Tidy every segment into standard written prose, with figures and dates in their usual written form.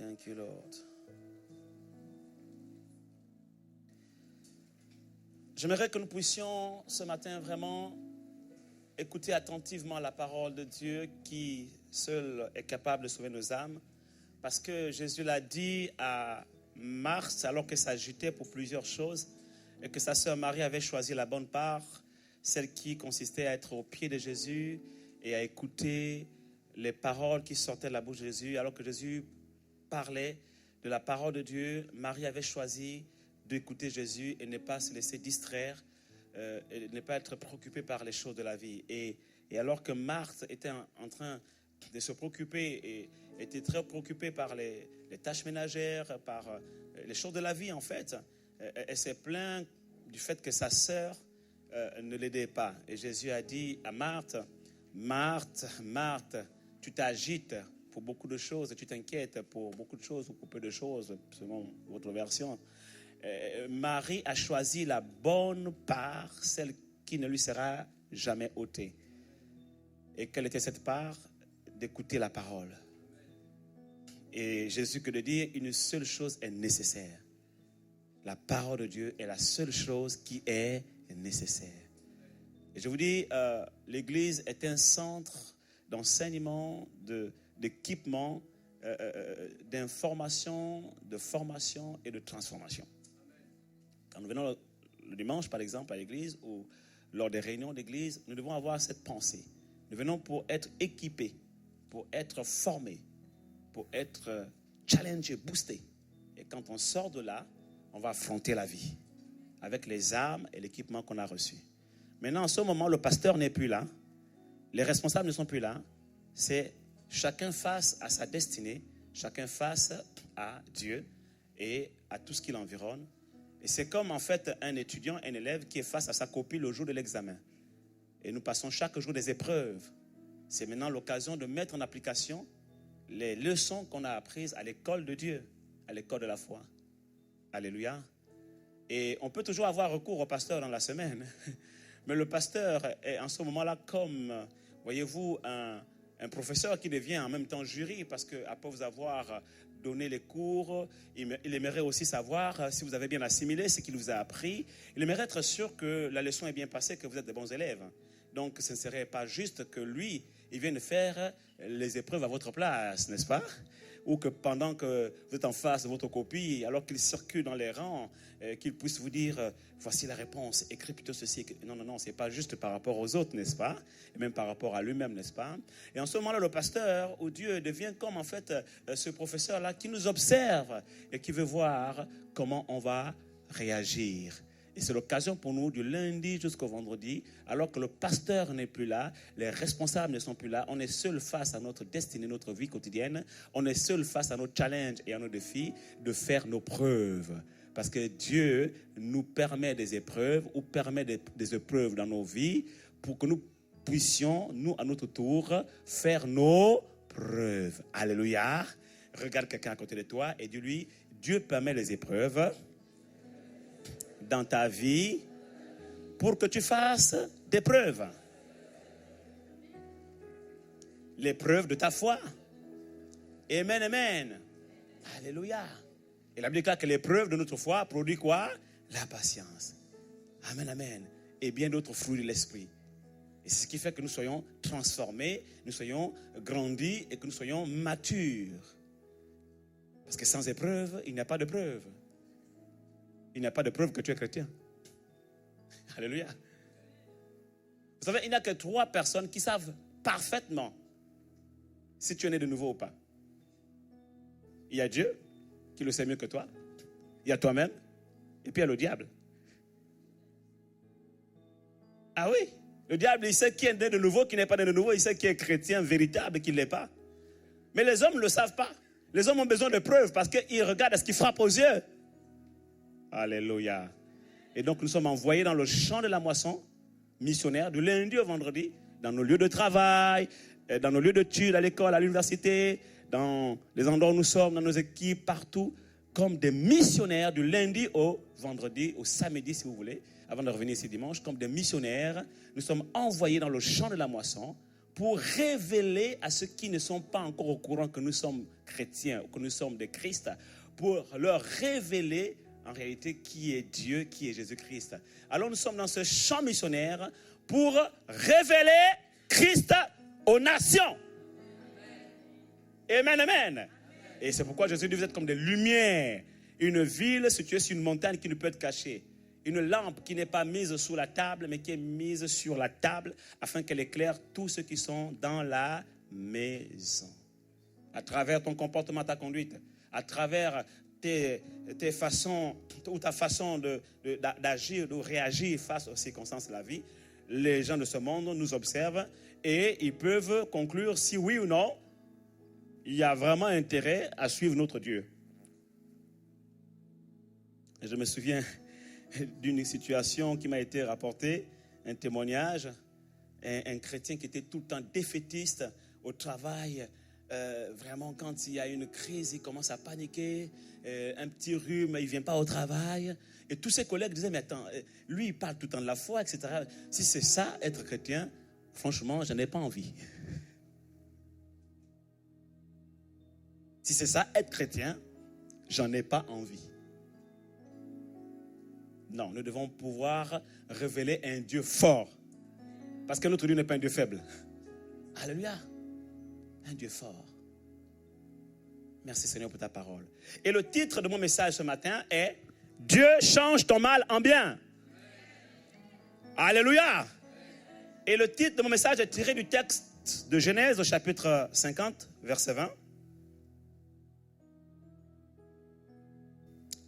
Thank you, Lord. J'aimerais que nous puissions ce matin vraiment écouter attentivement la parole de Dieu qui seul est capable de sauver nos âmes. Parce que Jésus l'a dit à Marthe alors qu'elle s'agitait pour plusieurs choses et que sa sœur Marie avait choisi la bonne part, celle qui consistait à être au pied de Jésus et à écouter les paroles qui sortaient de la bouche de Jésus. Alors que Jésus parlait de la parole de Dieu, Marie avait choisi d'écouter Jésus et ne pas se laisser distraire, et ne pas être préoccupée par les choses de la vie. Et alors que Marthe était en train de se préoccuper et était très préoccupée par les tâches ménagères, par les choses de la vie en fait, elle s'est plainte du fait que sa sœur ne l'aidait pas. Et Jésus a dit à Marthe, Marthe, Marthe, tu t'agites pour beaucoup de choses, tu t'inquiètes pour beaucoup de choses ou pour peu de choses, selon votre version. Marie a choisi la bonne part, celle qui ne lui sera jamais ôtée. Et quelle était cette part? D'écouter la parole. Et Jésus que de dire, une seule chose est nécessaire. La parole de Dieu est la seule chose qui est nécessaire. Et je vous dis, l'Église est un centre d'enseignement, d'équipement, d'information, de formation et de transformation. Quand nous venons le dimanche, par exemple, à l'église ou lors des réunions d'église, nous devons avoir cette pensée. Nous venons pour être équipés, pour être formés, pour être challengés, boostés. Et quand on sort de là, on va affronter la vie avec les armes et l'équipement qu'on a reçu. Maintenant, en ce moment, le pasteur n'est plus là. Les responsables ne sont plus là. C'est chacun face à sa destinée, chacun face à Dieu et à tout ce qui l'environne. Et c'est comme en fait un étudiant, un élève qui est face à sa copie le jour de l'examen. Et nous passons chaque jour des épreuves. C'est maintenant l'occasion de mettre en application les leçons qu'on a apprises à l'école de Dieu, à l'école de la foi. Alléluia. Et on peut toujours avoir recours au pasteur dans la semaine. Mais le pasteur est en ce moment-là comme, voyez-vous, un professeur qui devient en même temps jury, parce qu'après vous avoir donné les cours, il aimerait aussi savoir si vous avez bien assimilé ce qu'il vous a appris. Il aimerait être sûr que la leçon est bien passée, que vous êtes de bons élèves. Donc ce ne serait pas juste que lui, il vienne faire les épreuves à votre place, n'est-ce pas? Ou que pendant que vous êtes en face de votre copie, alors qu'il circule dans les rangs, qu'il puisse vous dire, voici la réponse, écris plutôt ceci. Non, c'est pas juste par rapport aux autres, n'est-ce pas? Et même par rapport à lui-même, n'est-ce pas? Et en ce moment-là, le pasteur ou Dieu devient comme en fait ce professeur-là qui nous observe et qui veut voir comment on va réagir. Et c'est l'occasion pour nous du lundi jusqu'au vendredi, alors que le pasteur n'est plus là, les responsables ne sont plus là, on est seul face à notre destinée, notre vie quotidienne, on est seul face à nos challenges et à nos défis de faire nos preuves. Parce que Dieu nous permet des épreuves ou permet des épreuves dans nos vies pour que nous puissions, nous à notre tour, faire nos preuves. Alléluia. Regarde quelqu'un à côté de toi et dis-lui, Dieu permet les épreuves dans ta vie pour que tu fasses des preuves. Les preuves de ta foi. Amen, amen. Alléluia. Et la Bible dit que les preuves de notre foi produisent quoi? La patience. Amen, amen. Et bien d'autres fruits de l'esprit. Et c'est ce qui fait que nous soyons transformés, nous soyons grandis et que nous soyons matures. Parce que sans épreuve, il n'y a pas de preuve. Il n'y a pas de preuve que tu es chrétien. Alléluia. Vous savez, il n'y a que 3 personnes qui savent parfaitement si tu es né de nouveau ou pas. Il y a Dieu, qui le sait mieux que toi. Il y a toi-même. Et puis il y a le diable. Ah oui, le diable, il sait qui est né de nouveau, qui n'est pas né de nouveau. Il sait qui est chrétien véritable, qui ne l'est pas. Mais les hommes ne le savent pas. Les hommes ont besoin de preuves parce qu'ils regardent à ce qui frappe aux yeux. Alléluia. Et donc nous sommes envoyés dans le champ de la moisson, missionnaires, du lundi au vendredi, dans nos lieux de travail, dans nos lieux d'études, à l'école, à l'université, dans les endroits où nous sommes, dans nos équipes, partout, comme des missionnaires du lundi au vendredi, au samedi si vous voulez, avant de revenir ici dimanche, comme des missionnaires. Nous sommes envoyés dans le champ de la moisson pour révéler à ceux qui ne sont pas encore au courant que nous sommes chrétiens, que nous sommes des Christ, pour leur révéler en réalité qui est Dieu, qui est Jésus-Christ. Alors nous sommes dans ce champ missionnaire pour révéler Christ aux nations. Amen, amen. Et c'est pourquoi Jésus dit, vous êtes comme des lumières. Une ville située sur une montagne qui ne peut être cachée. Une lampe qui n'est pas mise sous la table, mais qui est mise sur la table, afin qu'elle éclaire tous ceux qui sont dans la maison. À travers ton comportement, ta conduite, à travers tes façons, ou ta façon d'agir, de réagir face aux circonstances de la vie, les gens de ce monde nous observent et ils peuvent conclure si oui ou non, il y a vraiment intérêt à suivre notre Dieu. Et je me souviens d'une situation qui m'a été rapportée, un témoignage, un chrétien qui était tout le temps défaitiste au travail. Vraiment, quand il y a une crise, il commence à paniquer, un petit rhume, il ne vient pas au travail. Et tous ses collègues disaient, mais attends, lui, il parle tout le temps de la foi, etc. Si c'est ça, être chrétien, franchement, je n'ai pas envie. Si c'est ça, être chrétien, j'en ai pas envie. Non, nous devons pouvoir révéler un Dieu fort. Parce que notre Dieu n'est pas un Dieu faible. Alléluia. Un Dieu fort. Merci Seigneur pour ta parole. Et le titre de mon message ce matin est « Dieu change ton mal en bien ». Alléluia. Et le titre de mon message est tiré du texte de Genèse au chapitre 50, verset 20.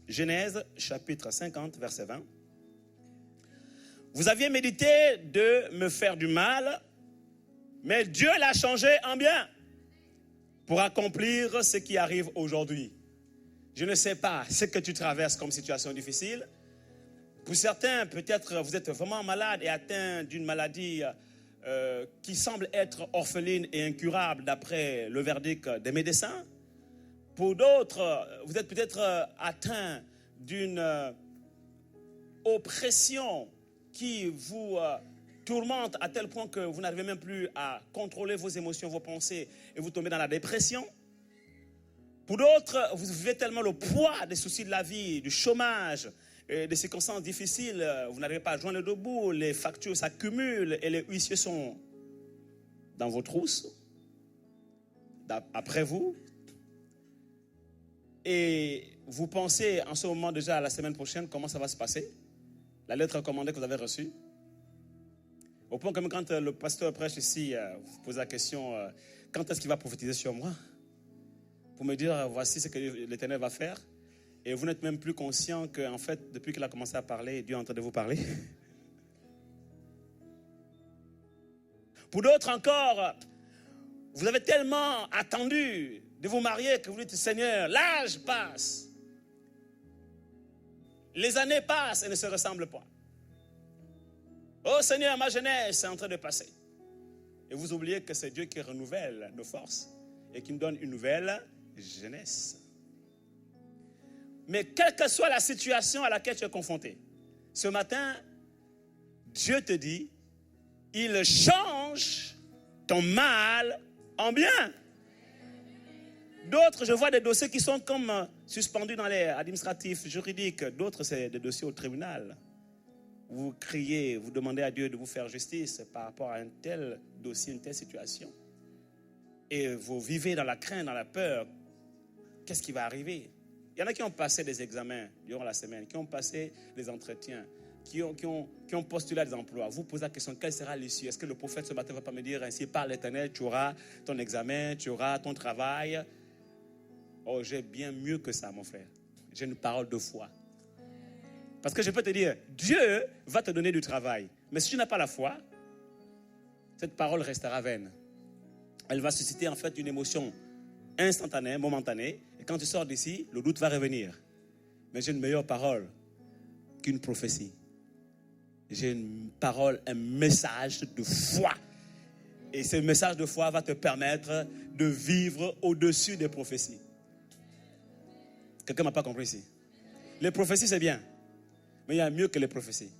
Genèse, chapitre 50, verset 20. Vous aviez médité de me faire du mal, mais Dieu l'a changé en bien pour accomplir ce qui arrive aujourd'hui. Je ne sais pas ce que tu traverses comme situation difficile. Pour certains, peut-être vous êtes vraiment malade et atteint d'une maladie qui semble être orpheline et incurable d'après le verdict des médecins. Pour d'autres, vous êtes peut-être atteint d'une oppression qui vous tourmente à tel point que vous n'arrivez même plus à contrôler vos émotions, vos pensées, et vous tombez dans la dépression. Pour d'autres, vous vivez tellement le poids des soucis de la vie, du chômage, des circonstances difficiles, vous n'arrivez pas à joindre le debout, les factures s'accumulent et les huissiers sont dans vos trousses, après vous. Et vous pensez en ce moment déjà à la semaine prochaine, comment ça va se passer? La lettre recommandée que vous avez reçue. Au point que même quand le pasteur prêche ici, vous posez la question, quand est-ce qu'il va prophétiser sur moi? Pour me dire, voici ce que l'Éternel va faire. Et vous n'êtes même plus conscient qu'en fait, depuis qu'il a commencé à parler, Dieu est en train de vous parler. Pour d'autres encore, vous avez tellement attendu de vous marier que vous dites, Seigneur, l'âge passe. Les années passent et ne se ressemblent pas. Oh Seigneur, ma jeunesse est en train de passer. Et vous oubliez que c'est Dieu qui renouvelle nos forces et qui nous donne une nouvelle jeunesse. Mais quelle que soit la situation à laquelle tu es confronté, ce matin, Dieu te dit, il change ton mal en bien. D'autres, je vois des dossiers qui sont comme suspendus dans les administratifs, juridiques. D'autres, c'est des dossiers au tribunal. Vous criez, vous demandez à Dieu de vous faire justice par rapport à un tel dossier, une telle situation. Et vous vivez dans la crainte, dans la peur. Qu'est-ce qui va arriver? Il y en a qui ont passé des examens durant la semaine, qui ont passé des entretiens, qui ont postulé à des emplois. Vous posez la question, quelle sera l'issue? Est-ce que le prophète ce matin ne va pas me dire, ainsi par l'Éternel, tu auras ton examen, tu auras ton travail? Oh, j'ai bien mieux que ça, mon frère. J'ai une parole de foi. Parce que je peux te dire, Dieu va te donner du travail. Mais si tu n'as pas la foi, cette parole restera vaine. Elle va susciter en fait une émotion instantanée, momentanée. Et quand tu sors d'ici, le doute va revenir. Mais j'ai une meilleure parole qu'une prophétie. J'ai une parole, un message de foi. Et ce message de foi va te permettre de vivre au-dessus des prophéties. Quelqu'un ne m'a pas compris ici. Les prophéties, c'est bien. Mais il y a mieux que les prophéties.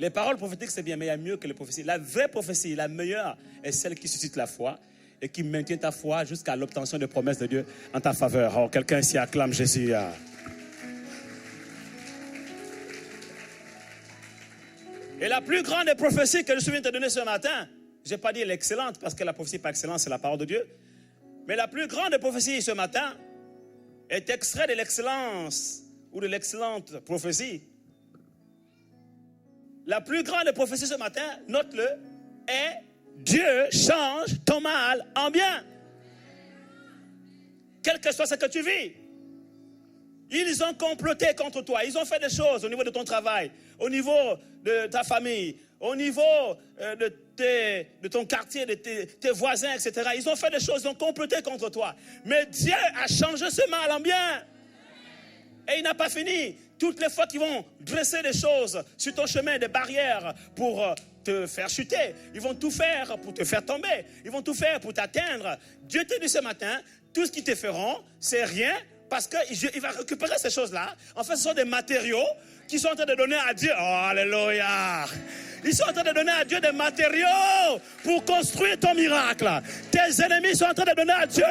Les paroles prophétiques, c'est bien, mais il y a mieux que les prophéties. La vraie prophétie, la meilleure, est celle qui suscite la foi et qui maintient ta foi jusqu'à l'obtention des promesses de Dieu en ta faveur. Oh, quelqu'un ici acclame Jésus. Et la plus grande des prophéties que je viens de te donner ce matin, je n'ai pas dit l'excellente, parce que la prophétie par excellence, c'est la parole de Dieu. Mais la plus grande des prophéties ce matin est extrait de l'excellence ou de l'excellente prophétie. La plus grande des prophéties ce matin, note-le, est Dieu change ton mal en bien. Quel que soit ce que tu vis. Ils ont comploté contre toi. Ils ont fait des choses au niveau de ton travail, au niveau de ta famille, au niveau de ton quartier, de tes voisins, etc. Ils ont fait des choses, ils ont comploté contre toi. Mais Dieu a changé ce mal en bien. Et il n'a pas fini. Toutes les fois qu'ils vont dresser des choses sur ton chemin, des barrières pour te faire chuter, ils vont tout faire pour te faire tomber. Ils vont tout faire pour t'atteindre. Dieu te dit ce matin, tout ce qu'ils te feront, c'est rien. Parce qu'il va récupérer ces choses-là. En fait, ce sont des matériaux qu'ils sont en train de donner à Dieu. Oh, alléluia! Ils sont en train de donner à Dieu des matériaux pour construire ton miracle. Tes ennemis sont en train de donner à Dieu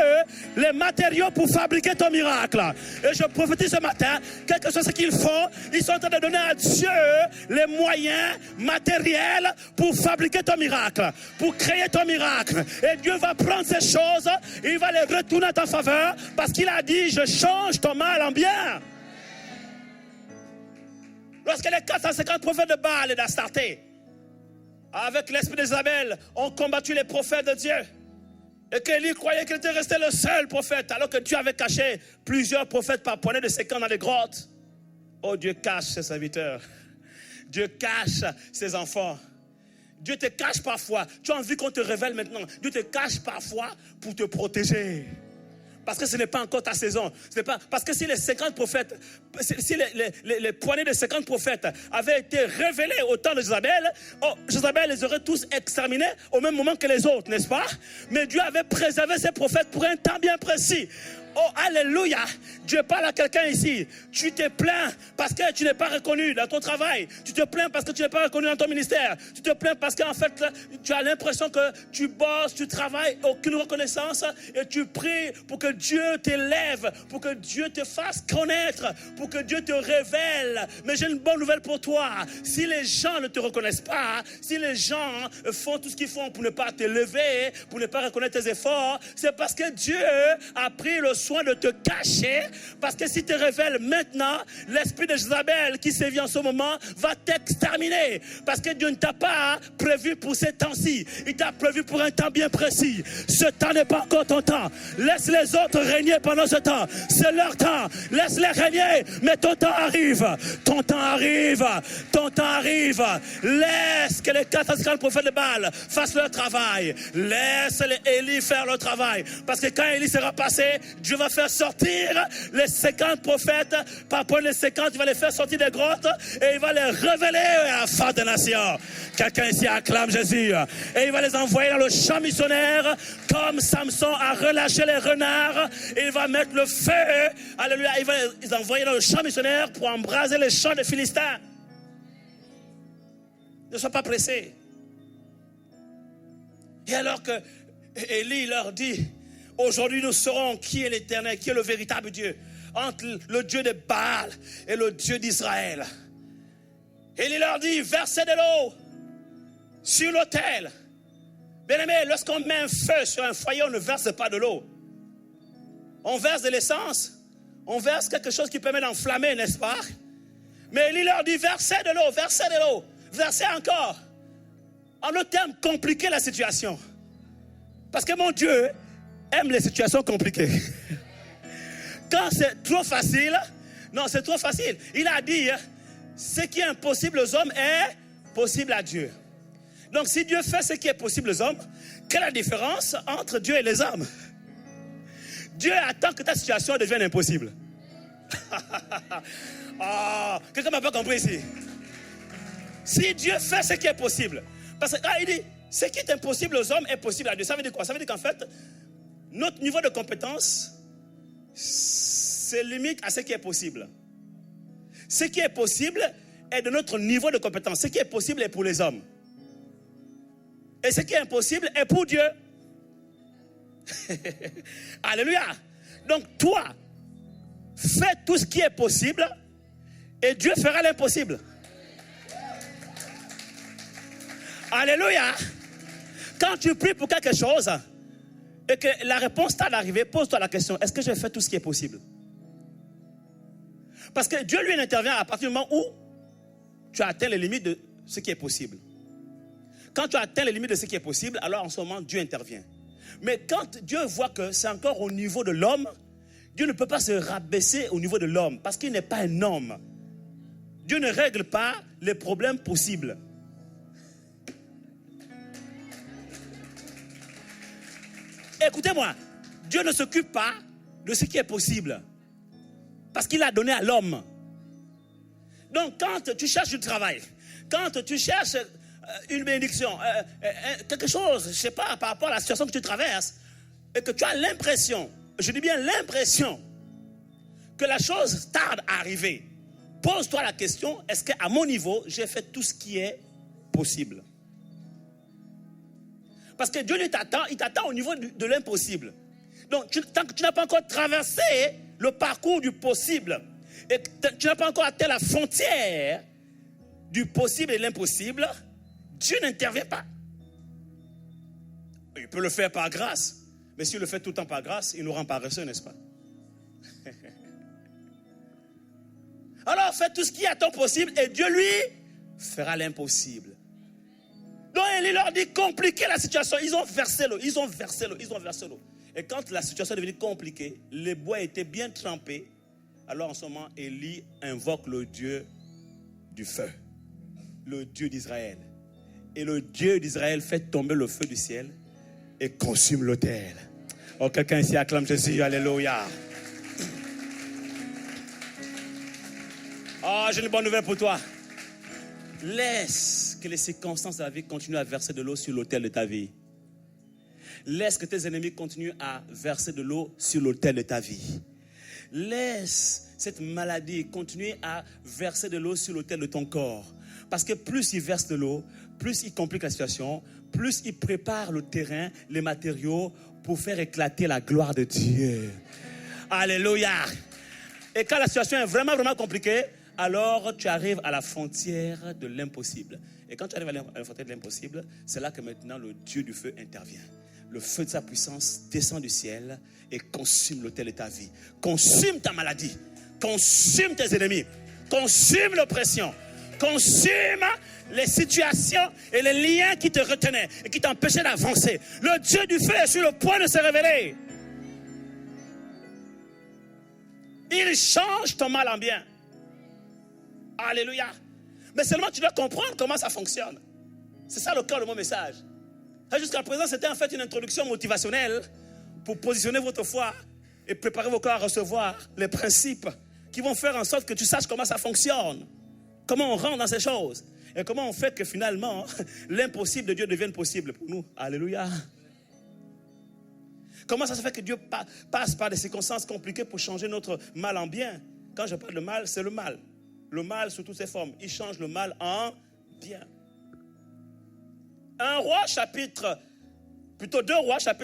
les matériaux pour fabriquer ton miracle. Et je prophétise ce matin, quel que soit ce qu'ils font, ils sont en train de donner à Dieu les moyens matériels pour fabriquer ton miracle, pour créer ton miracle. Et Dieu va prendre ces choses, il va les retourner à ta faveur, parce qu'il a dit, je change ton mal en bien. Lorsque les 450 prophètes de Baal et d'Astarté, avec l'esprit d'Isabelle, ont combattu les prophètes de Dieu. Et qu'Élie croyait qu'il était resté le seul prophète, alors que Dieu avait caché plusieurs prophètes par poignées de séquins dans les grottes. Oh, Dieu cache ses serviteurs. Dieu cache ses enfants. Dieu te cache parfois. Tu as envie qu'on te révèle maintenant. Dieu te cache parfois pour te protéger. Parce que ce n'est pas encore ta saison. Parce que si les 50 prophètes, si les poignées de 50 prophètes avaient été révélées au temps de Jézabel, Jézabel les aurait tous exterminés au même moment que les autres, n'est-ce pas? Mais Dieu avait préservé ses prophètes pour un temps bien précis. Oh, alléluia! Dieu parle à quelqu'un ici. Tu te plains parce que tu n'es pas reconnu dans ton travail. Tu te plains parce que tu n'es pas reconnu dans ton ministère. Tu te plains parce qu'en fait, tu as l'impression que tu bosses, tu travailles, aucune reconnaissance. Et tu pries pour que Dieu t'élève, pour que Dieu te fasse connaître, pour que Dieu te révèle. Mais j'ai une bonne nouvelle pour toi. Si les gens ne te reconnaissent pas, si les gens font tout ce qu'ils font pour ne pas te lever, pour ne pas reconnaître tes efforts, c'est parce que Dieu a pris le soin de te cacher, parce que si tu te révèles maintenant, l'esprit de Jézabel qui sévit en ce moment va t'exterminer, parce que Dieu ne t'a pas prévu pour ces temps-ci, il t'a prévu pour un temps bien précis. Ce temps n'est pas encore ton temps. Laisse les autres régner pendant ce temps, c'est leur temps, laisse-les régner, mais ton temps arrive, ton temps arrive, ton temps arrive. Laisse que les 450 prophètes de Baal fassent leur travail, laisse les Élie faire leur travail, parce que quand Élie sera passé, Dieu va faire sortir les 50 prophètes, par rapport les 50, il va les faire sortir des grottes et il va les révéler à la fin des nations. Quelqu'un ici acclame Jésus. Et il va les envoyer dans le champ missionnaire, comme Samson a relâché les renards. Et il va mettre le feu, alléluia, il va les envoyer dans le champ missionnaire pour embraser les champs des Philistins. Ne sois pas pressé. Et alors que Élie leur dit, aujourd'hui, nous saurons qui est l'Éternel, qui est le véritable Dieu, entre le Dieu de Baal et le Dieu d'Israël. Et il leur dit, versez de l'eau sur l'autel. Bien aimé, lorsqu'on met un feu sur un foyer, on ne verse pas de l'eau. On verse de l'essence, on verse quelque chose qui permet d'enflammer, n'est-ce pas? Mais il leur dit, versez de l'eau, versez de l'eau, versez encore. En d'autres termes, compliquez la situation. Parce que mon Dieu aime les situations compliquées. Quand c'est trop facile, non, c'est trop facile. Il a dit, ce qui est impossible aux hommes est possible à Dieu. Donc si Dieu fait ce qui est possible aux hommes, quelle est la différence entre Dieu et les hommes? Dieu attend que ta situation devienne impossible. Oh, quelqu'un m'a pas compris ici. Si Dieu fait ce qui est possible, parce que il dit, ce qui est impossible aux hommes est possible à Dieu. Ça veut dire quoi? Ça veut dire qu'en fait, notre niveau de compétence se limite à ce qui est possible. Ce qui est possible est de notre niveau de compétence. Ce qui est possible est pour les hommes. Et ce qui est impossible est pour Dieu. Alléluia. Donc toi, fais tout ce qui est possible et Dieu fera l'impossible. Alléluia. Quand tu pries pour quelque chose et que la réponse t'a d'arriver, pose-toi la question, est-ce que je fais tout ce qui est possible? Parce que Dieu lui intervient à partir du moment où tu as atteint les limites de ce qui est possible. Quand tu as atteint les limites de ce qui est possible, alors en ce moment Dieu intervient. Mais quand Dieu voit que c'est encore au niveau de l'homme, Dieu ne peut pas se rabaisser au niveau de l'homme parce qu'il n'est pas un homme. Dieu ne règle pas les problèmes possibles. Écoutez-moi, Dieu ne s'occupe pas de ce qui est possible parce qu'il a donné à l'homme. Donc quand tu cherches du travail, quand tu cherches une bénédiction, quelque chose, je ne sais pas, par rapport à la situation que tu traverses, et que tu as l'impression, je dis bien l'impression, que la chose tarde à arriver, pose-toi la question, est-ce qu'à mon niveau, j'ai fait tout ce qui est possible? Parce que Dieu il t'attend au niveau de l'impossible. Donc, tant que tu n'as pas encore traversé le parcours du possible, et que tu n'as pas encore atteint la frontière du possible et de l'impossible, Dieu n'intervient pas. Il peut le faire par grâce, mais s'il le fait tout le temps par grâce, il nous rend paresseux, n'est-ce pas? Alors, fais tout ce qui est à ton possible et Dieu, lui, fera l'impossible. Donc, il leur dit compliquer la situation. Ils ont versé l'eau. Et quand la situation est devenue compliquée, les bois étaient bien trempés. Alors, en ce moment, Élie invoque le Dieu du feu, le Dieu d'Israël. Et le Dieu d'Israël fait tomber le feu du ciel et consume l'autel. Oh, quelqu'un ici acclame Jésus, alléluia. Oh, j'ai une bonne nouvelle pour toi. Laisse que les circonstances de la vie continuent à verser de l'eau sur l'autel de ta vie. Laisse que tes ennemis continuent à verser de l'eau sur l'autel de ta vie. Laisse cette maladie continuer à verser de l'eau sur l'autel de ton corps. Parce que plus il verse de l'eau, plus il complique la situation, plus il prépare le terrain, les matériaux pour faire éclater la gloire de Dieu. Alléluia. Et quand la situation est vraiment, vraiment compliquée, alors tu arrives à la frontière de l'impossible. Et quand tu arrives à la frontière de l'impossible, c'est là que maintenant le Dieu du feu intervient. Le feu de sa puissance descend du ciel et consume l'autel de ta vie. Consume ta maladie. Consume tes ennemis. Consume l'oppression. Consume les situations et les liens qui te retenaient et qui t'empêchaient d'avancer. Le Dieu du feu est sur le point de se révéler. Il change ton mal en bien. Alléluia. Mais seulement tu dois comprendre comment ça fonctionne. C'est ça le cœur de mon message. Jusqu'à présent, c'était en fait une introduction motivationnelle pour positionner votre foi et préparer vos cœurs à recevoir les principes qui vont faire en sorte que tu saches comment ça fonctionne, comment on rentre dans ces choses et comment on fait que finalement l'impossible de Dieu devienne possible pour nous. Alléluia. Comment ça se fait que Dieu passe par des circonstances compliquées pour changer notre mal en bien? Quand je parle de mal, c'est le mal. Le mal sous toutes ses formes. Il change le mal en bien. 2 Rois chapitre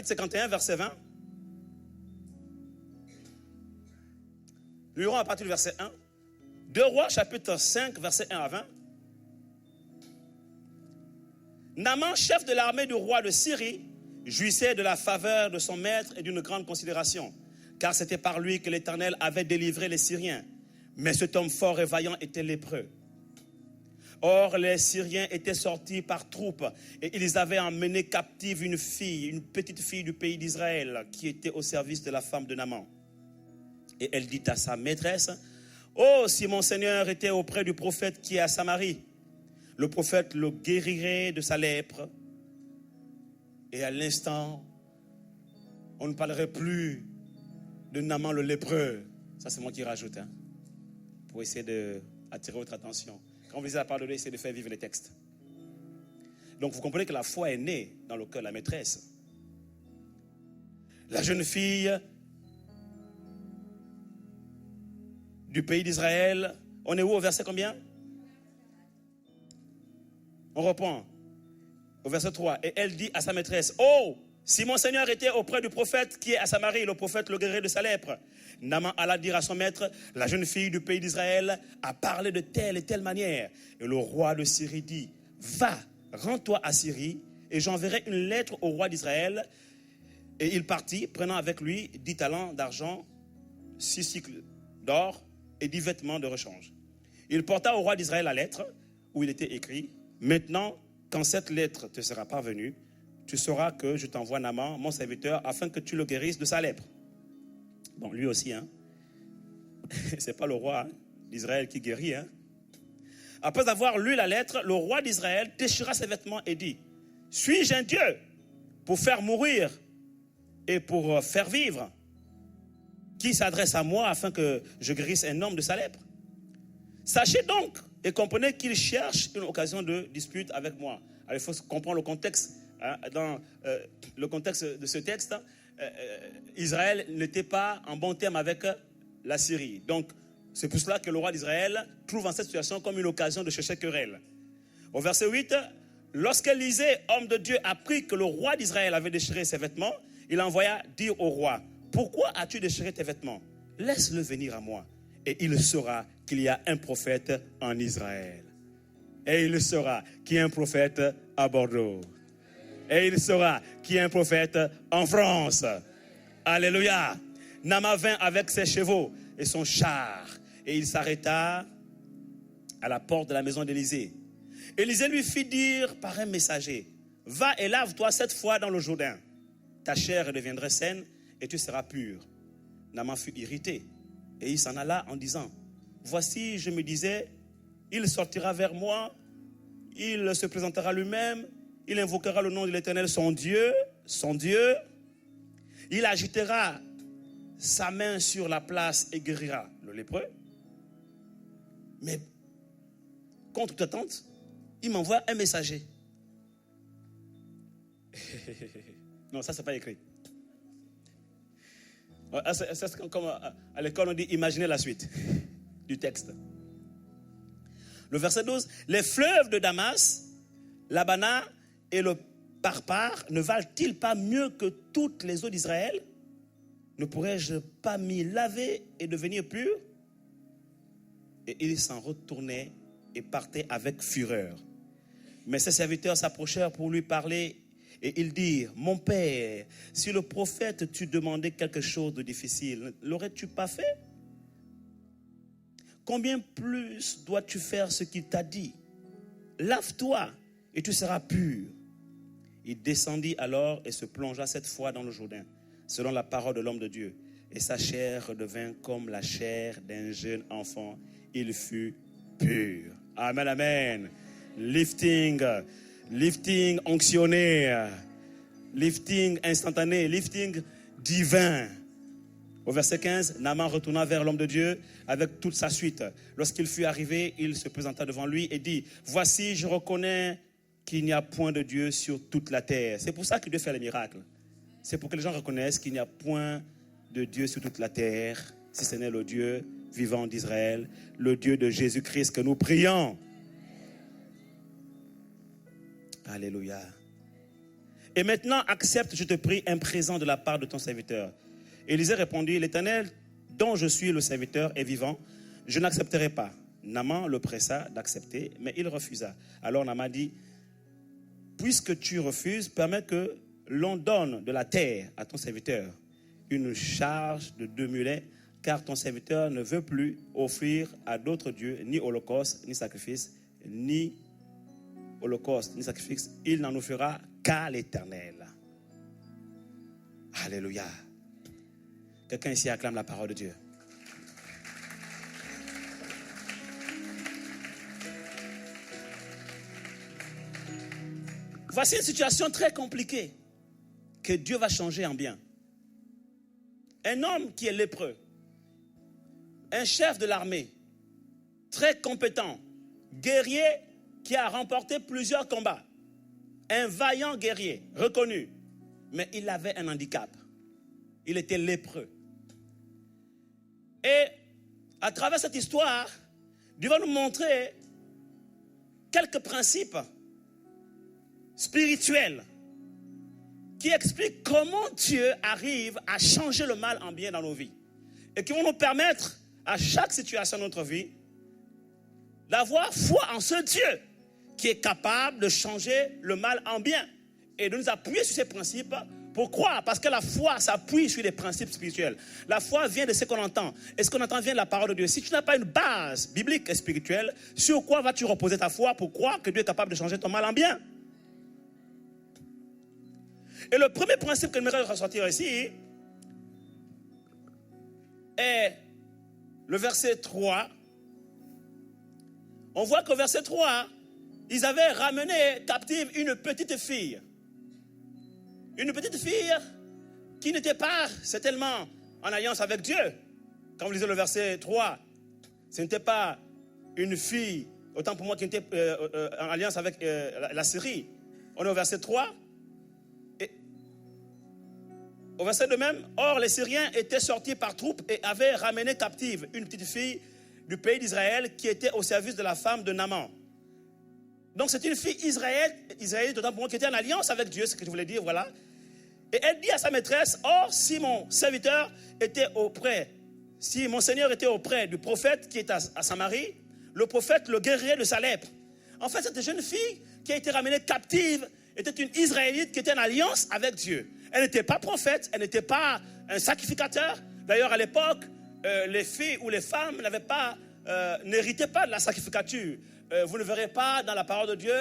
51, verset 20. Nous irons à partir du verset 1. 2 Rois chapitre 5, verset 1 à 20. Naaman, chef de l'armée du roi de Syrie, jouissait de la faveur de son maître et d'une grande considération, car c'était par lui que l'Éternel avait délivré les Syriens. Mais cet homme fort et vaillant était lépreux. Or, les Syriens étaient sortis par troupes et ils avaient emmené captive une fille, une petite fille du pays d'Israël qui était au service de la femme de Naaman. Et elle dit à sa maîtresse, « Oh, si mon Seigneur était auprès du prophète qui est à Samarie, le prophète le guérirait de sa lèpre. » Et à l'instant, on ne parlerait plus de Naaman le lépreux. Ça, c'est moi qui rajoute, pour essayer d'attirer votre attention. Quand vous lisez la parole de Dieu, essayez de faire vivre les textes. Donc, vous comprenez que la foi est née dans le cœur de la maîtresse. La jeune fille du pays d'Israël, on est où au verset combien? On reprend au verset 3. Et elle dit à sa maîtresse, « Oh, si mon Seigneur était auprès du prophète qui est à Samarie, le prophète le guérit de sa lèpre. » Naaman alla dire à son maître, « La jeune fille du pays d'Israël a parlé de telle et telle manière. » Et le roi de Syrie dit, « Va, rends-toi à Syrie, et j'enverrai une lettre au roi d'Israël. » Et il partit, prenant avec lui 10 talents d'argent, 6 cycles d'or et 10 vêtements de rechange. Il porta au roi d'Israël la lettre où il était écrit, « Maintenant, quand cette lettre te sera parvenue, tu sauras que je t'envoie Naaman, mon serviteur, afin que tu le guérisses de sa lèpre. » Bon, lui aussi, c'est pas le roi d'Israël qui guérit. Après avoir lu la lettre, le roi d'Israël déchira ses vêtements et dit, « Suis-je un Dieu pour faire mourir et pour faire vivre? Qui s'adresse à moi afin que je guérisse un homme de sa lèpre? Sachez donc et comprenez qu'il cherche une occasion de dispute avec moi. » Alors, il faut comprendre le contexte. Dans le contexte de ce texte, Israël n'était pas en bon terme avec la Syrie. Donc, c'est pour cela que le roi d'Israël trouve en cette situation comme une occasion de chercher querelle. Au verset 8, lorsqu'Élisée, homme de Dieu, apprit que le roi d'Israël avait déchiré ses vêtements, il envoya dire au roi, « Pourquoi as-tu déchiré tes vêtements? Laisse-le venir à moi, et il saura qu'il y a un prophète en Israël. Et il saura qu'il y a un prophète à Bordeaux. Et il saura qu'il y a un prophète en France. » Alléluia. Naaman vint avec ses chevaux et son char, et il s'arrêta à la porte de la maison d'Élisée. Élisée lui fit dire par un messager, « Va et lave-toi 7 fois dans le Jourdain. Ta chair deviendra saine et tu seras pur. » Naaman fut irrité et il s'en alla en disant, « Voici, je me disais, il sortira vers moi, il se présentera lui-même, il invoquera le nom de l'Éternel, son Dieu. Il agitera sa main sur la place et guérira le lépreux. Mais, contre toute attente, il m'envoie un messager. » Non, ça, c'est pas écrit. C'est comme à l'école, on dit, imaginez la suite du texte. Le verset 12, « Les fleuves de Damas, l'Abana et le Parpar ne valent-ils pas mieux que toutes les eaux d'Israël? Ne pourrais-je pas m'y laver et devenir pur? » Et il s'en retournait et partait avec fureur. Mais ses serviteurs s'approchèrent pour lui parler et ils dirent, « Mon père, si le prophète t'eût demandé quelque chose de difficile, l'aurais-tu pas fait? Combien plus dois-tu faire ce qu'il t'a dit? Lave-toi et tu seras pur. » Il descendit alors et se plongea 7 fois dans le Jourdain, selon la parole de l'homme de Dieu. Et sa chair redevint comme la chair d'un jeune enfant. Il fut pur. Amen, amen. Lifting onctionné, lifting instantané, lifting divin. Au verset 15, Naaman retourna vers l'homme de Dieu avec toute sa suite. Lorsqu'il fut arrivé, il se présenta devant lui et dit, « Voici, je reconnais qu'il n'y a point de Dieu sur toute la terre. » C'est pour ça que Dieu fait les miracles. C'est pour que les gens reconnaissent qu'il n'y a point de Dieu sur toute la terre, si ce n'est le Dieu vivant d'Israël, le Dieu de Jésus-Christ que nous prions. Alléluia. Et maintenant, accepte, je te prie, un présent de la part de ton serviteur. Élisée répondit, « L'Éternel, dont je suis le serviteur, est vivant. Je n'accepterai pas. » Naaman le pressa d'accepter, mais il refusa. Alors Naaman dit, « Puisque tu refuses, permets que l'on donne de la terre à ton serviteur, une charge de 2 mulets, car ton serviteur ne veut plus offrir à d'autres dieux ni holocauste, ni sacrifice, ni holocauste, ni sacrifice. Il n'en offrira qu'à l'Éternel. » Alléluia. Quelqu'un ici acclame la parole de Dieu. Voici une situation très compliquée que Dieu va changer en bien. Un homme qui est lépreux, un chef de l'armée, très compétent, guerrier qui a remporté plusieurs combats, un vaillant guerrier, reconnu, mais il avait un handicap. Il était lépreux. Et à travers cette histoire, Dieu va nous montrer quelques principes spirituels qui expliquent comment Dieu arrive à changer le mal en bien dans nos vies et qui vont nous permettre à chaque situation de notre vie d'avoir foi en ce Dieu qui est capable de changer le mal en bien et de nous appuyer sur ces principes. Pourquoi? Parce que la foi s'appuie sur des principes spirituels. La foi vient de ce qu'on entend. Et ce qu'on entend vient de la parole de Dieu. Si tu n'as pas une base biblique et spirituelle, sur quoi vas-tu reposer ta foi pour croire que Dieu est capable de changer ton mal en bien? Et le premier principe que j'aimerais ressortir ici est le verset 3. On voit qu'au verset 3, ils avaient ramené captive une petite fille. Une petite fille qui n'était pas certainement en alliance avec Dieu. Quand vous lisez le verset 3, ce n'était pas une fille, autant pour moi qui était en alliance avec la Syrie. On est au verset 3. Et au verset 2 même, or les Syriens étaient sortis par troupes et avaient ramené captive une petite fille du pays d'Israël qui était au service de la femme de Naaman. Donc c'est une fille israélite, d'autant pour moi qui était en alliance avec Dieu, c'est ce que je voulais dire, voilà. Et elle dit à sa maîtresse, or si mon serviteur était auprès, si mon Seigneur était auprès du prophète qui est à Samarie, le prophète le guérirait de sa lèpre. En fait, cette jeune fille qui a été ramenée captive était une Israélite qui était en alliance avec Dieu. Elle n'était pas prophète, elle n'était pas un sacrificateur. D'ailleurs, à l'époque, les filles ou les femmes n'héritaient pas de la sacrificature. Vous ne verrez pas dans la parole de Dieu,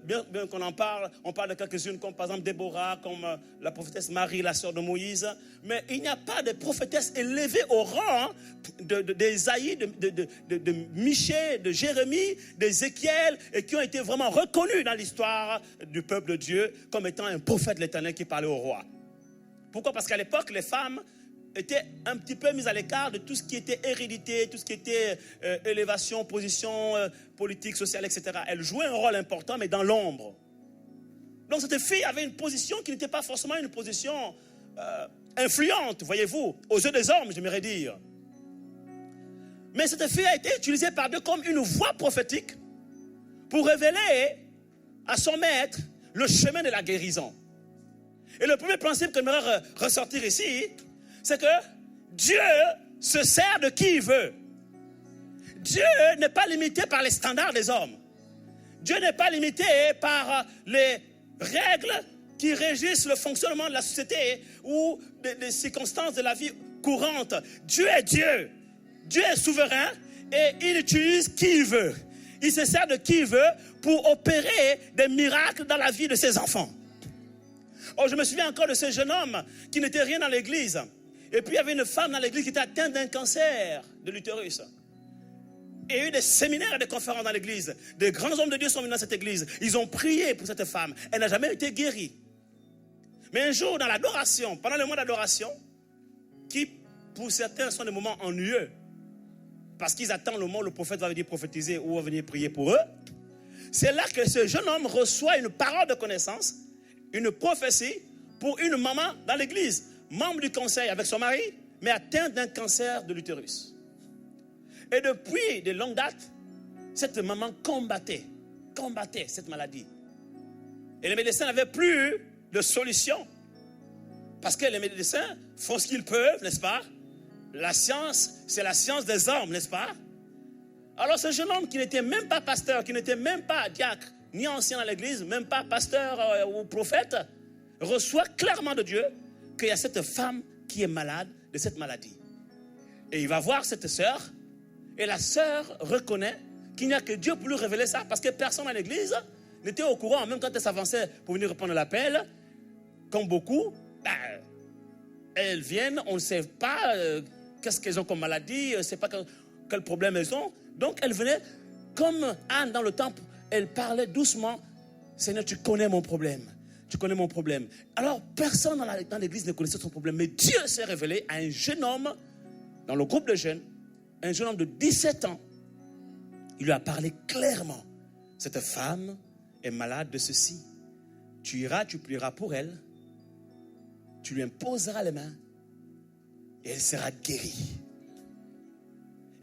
bien qu'on en parle, on parle de quelques-unes comme par exemple Déborah, comme la prophétesse Marie, la sœur de Moïse, mais il n'y a pas de prophétesse élevée au rang d'Ésaïe, de Michée, de Jérémie, d'Ézéchiel, et qui ont été vraiment reconnus dans l'histoire du peuple de Dieu comme étant un prophète de l'Éternel qui parlait au roi. Pourquoi? Parce qu'à l'époque, les femmes étaient un petit peu mises à l'écart de tout ce qui était hérédité, tout ce qui était élévation, position politique, sociale, etc. Elle jouait un rôle important, mais dans l'ombre. Donc cette fille avait une position qui n'était pas forcément une position influente, voyez-vous, aux yeux des hommes, j'aimerais dire. Mais cette fille a été utilisée par Dieu comme une voix prophétique pour révéler à son maître le chemin de la guérison. Et le premier principe que j'aimerais ressortir ici, c'est que Dieu se sert de qui il veut. Dieu n'est pas limité par les standards des hommes. Dieu n'est pas limité par les règles qui régissent le fonctionnement de la société ou des circonstances de la vie courante. Dieu est Dieu. Dieu est souverain et il utilise qui il veut. Il se sert de qui il veut pour opérer des miracles dans la vie de ses enfants. Oh, je me souviens encore de ce jeune homme qui n'était rien dans l'église. Et puis il y avait une femme dans l'église qui était atteinte d'un cancer de l'utérus. Et il y a eu des séminaires et des conférences dans l'église. Des grands hommes de Dieu sont venus dans cette église. Ils ont prié pour cette femme. Elle n'a jamais été guérie. Mais un jour, dans l'adoration, pendant le mois d'adoration, qui pour certains sont des moments ennuyeux, parce qu'ils attendent le moment où le prophète va venir prophétiser ou va venir prier pour eux, c'est là que ce jeune homme reçoit une parole de connaissance, une prophétie pour une maman dans l'église, membre du conseil avec son mari, mais atteinte d'un cancer de l'utérus. Et depuis de longues dates, cette maman combattait cette maladie. Et les médecins n'avaient plus de solution. Parce que les médecins font ce qu'ils peuvent, n'est-ce pas? La science, c'est la science des hommes, n'est-ce pas? Alors ce jeune homme qui n'était même pas pasteur, qui n'était même pas diacre, ni ancien dans l'église, même pas pasteur ou prophète, reçoit clairement de Dieu qu'il y a cette femme qui est malade de cette maladie. Et il va voir cette sœur, et la sœur reconnaît qu'il n'y a que Dieu pour lui révéler ça, parce que personne dans l'église n'était au courant. Même quand elle s'avançait pour venir répondre à l'appel, comme beaucoup, elles viennent, on ne sait pas qu'est-ce qu'elles ont comme maladie, on ne sait pas quel problème elles ont. Donc elle venait, comme Anne dans le temple, elle parlait doucement. Seigneur, tu connais mon problème. Tu connais mon problème. Alors personne dans l'église ne connaissait son problème, mais Dieu s'est révélé à un jeune homme dans le groupe de jeunes, un jeune homme de 17 ans. Il lui a parlé clairement. Cette femme est malade de ceci. Tu iras, tu prieras pour elle. Tu lui imposeras les mains. Et elle sera guérie.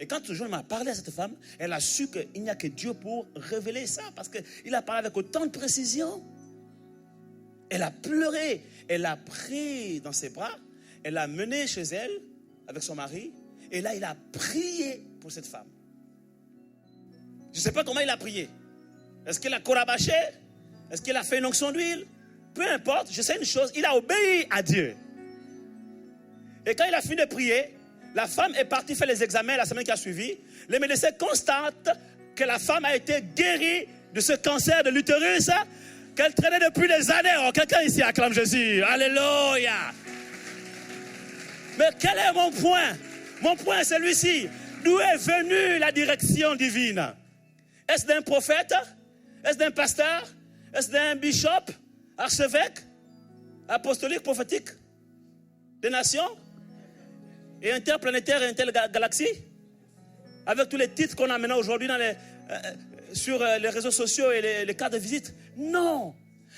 Et quand ce jeune m'a parlé à cette femme, elle a su qu'il n'y a que Dieu pour révéler ça. Parce qu'il a parlé avec autant de précision. Elle a pleuré. Elle l'a pris dans ses bras. Elle l'a mené chez elle avec son mari. Et là, il a prié pour cette femme. Je ne sais pas comment il a prié. Est-ce qu'il a courabaché? Est-ce qu'il a fait une onction d'huile? Peu importe, je sais une chose, il a obéi à Dieu. Et quand il a fini de prier, la femme est partie faire les examens la semaine qui a suivi. Les médecins constatent que la femme a été guérie de ce cancer de l'utérus qu'elle traînait depuis des années. Oh, quelqu'un ici acclame Jésus. Alléluia. Mais quel est mon point? Mon point est celui-ci. D'où est venue la direction divine? Est-ce d'un prophète? Est-ce d'un pasteur? Est-ce d'un bishop? Archevêque? Apostolique, prophétique? Des nations? Et interplanétaire et intergalaxie? Avec tous les titres qu'on a maintenant aujourd'hui sur les réseaux sociaux et les cartes de visite? Non.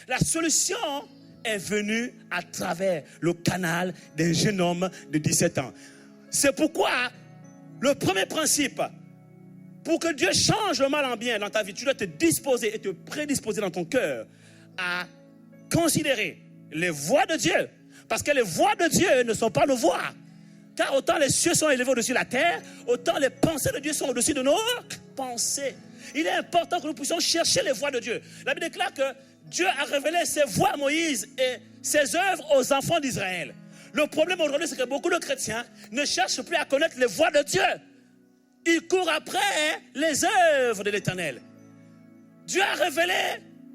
La solution est venue à travers le canal d'un jeune homme de 17 ans. C'est pourquoi le premier principe, pour que Dieu change le mal en bien dans ta vie, tu dois te disposer et te prédisposer dans ton cœur à considérer les voies de Dieu. Parce que les voies de Dieu ne sont pas nos voies. Car autant les cieux sont élevés au-dessus de la terre, autant les pensées de Dieu sont au-dessus de nos pensées. Il est important que nous puissions chercher les voies de Dieu. La Bible déclare que Dieu a révélé ses voies à Moïse et ses œuvres aux enfants d'Israël. Le problème aujourd'hui, c'est que beaucoup de chrétiens ne cherchent plus à connaître les voies de Dieu. Ils courent après les œuvres de l'Éternel. Dieu a révélé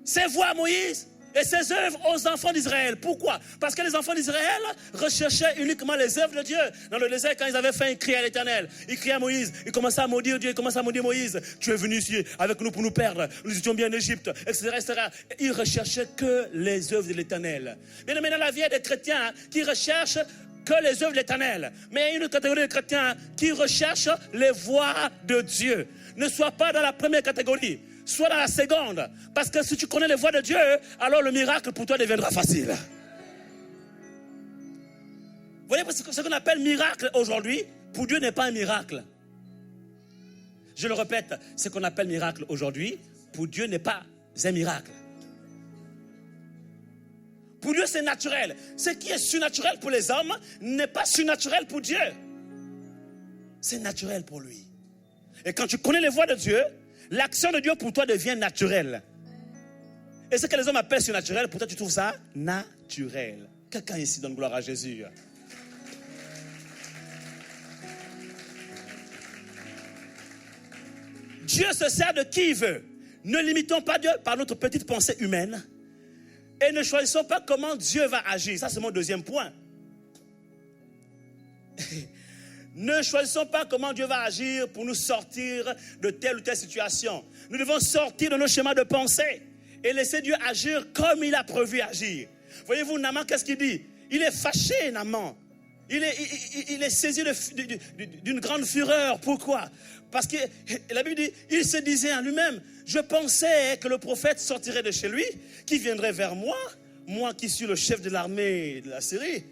ses voies à Moïse et ses œuvres aux enfants d'Israël. Pourquoi? Parce que les enfants d'Israël recherchaient uniquement les œuvres de Dieu. Dans le désert, quand ils avaient faim, ils criaient à l'Éternel. Ils criaient à Moïse. Ils commençaient à maudire Dieu. Ils commençaient à maudire Moïse. Tu es venu ici avec nous pour nous perdre. Nous étions bien en Égypte, etc., etc. Ils recherchaient que les œuvres de l'Éternel. Bien aimé, dans la vie, il y a des chrétiens qui recherchent que les œuvres de l'Éternel. Mais il y a une catégorie de chrétiens qui recherchent les voies de Dieu. Ne sois pas dans la première catégorie. Sois dans la seconde. Parce que si tu connais les voies de Dieu, alors le miracle pour toi deviendra facile. Vous voyez, ce qu'on appelle miracle aujourd'hui, pour Dieu n'est pas un miracle. Je le répète, ce qu'on appelle miracle aujourd'hui, pour Dieu n'est pas un miracle. Pour Dieu, c'est naturel. Ce qui est surnaturel pour les hommes n'est pas surnaturel pour Dieu. C'est naturel pour lui. Et quand tu connais les voies de Dieu, l'action de Dieu pour toi devient naturelle. Et ce que les hommes appellent surnaturel, pour toi tu trouves ça naturel. Quelqu'un ici donne gloire à Jésus. Dieu se sert de qui il veut. Ne limitons pas Dieu par notre petite pensée humaine. Et ne choisissons pas comment Dieu va agir. Ça, c'est mon deuxième point. Ne choisissons pas comment Dieu va agir pour nous sortir de telle ou telle situation. Nous devons sortir de nos schémas de pensée et laisser Dieu agir comme il a prévu agir. Voyez-vous, Naaman, qu'est-ce qu'il dit? Il est fâché, Naaman. Il est saisi d'une grande fureur. Pourquoi? Parce que la Bible dit, il se disait en lui-même, je pensais que le prophète sortirait de chez lui, qui viendrait vers moi, moi qui suis le chef de l'armée de la Syrie,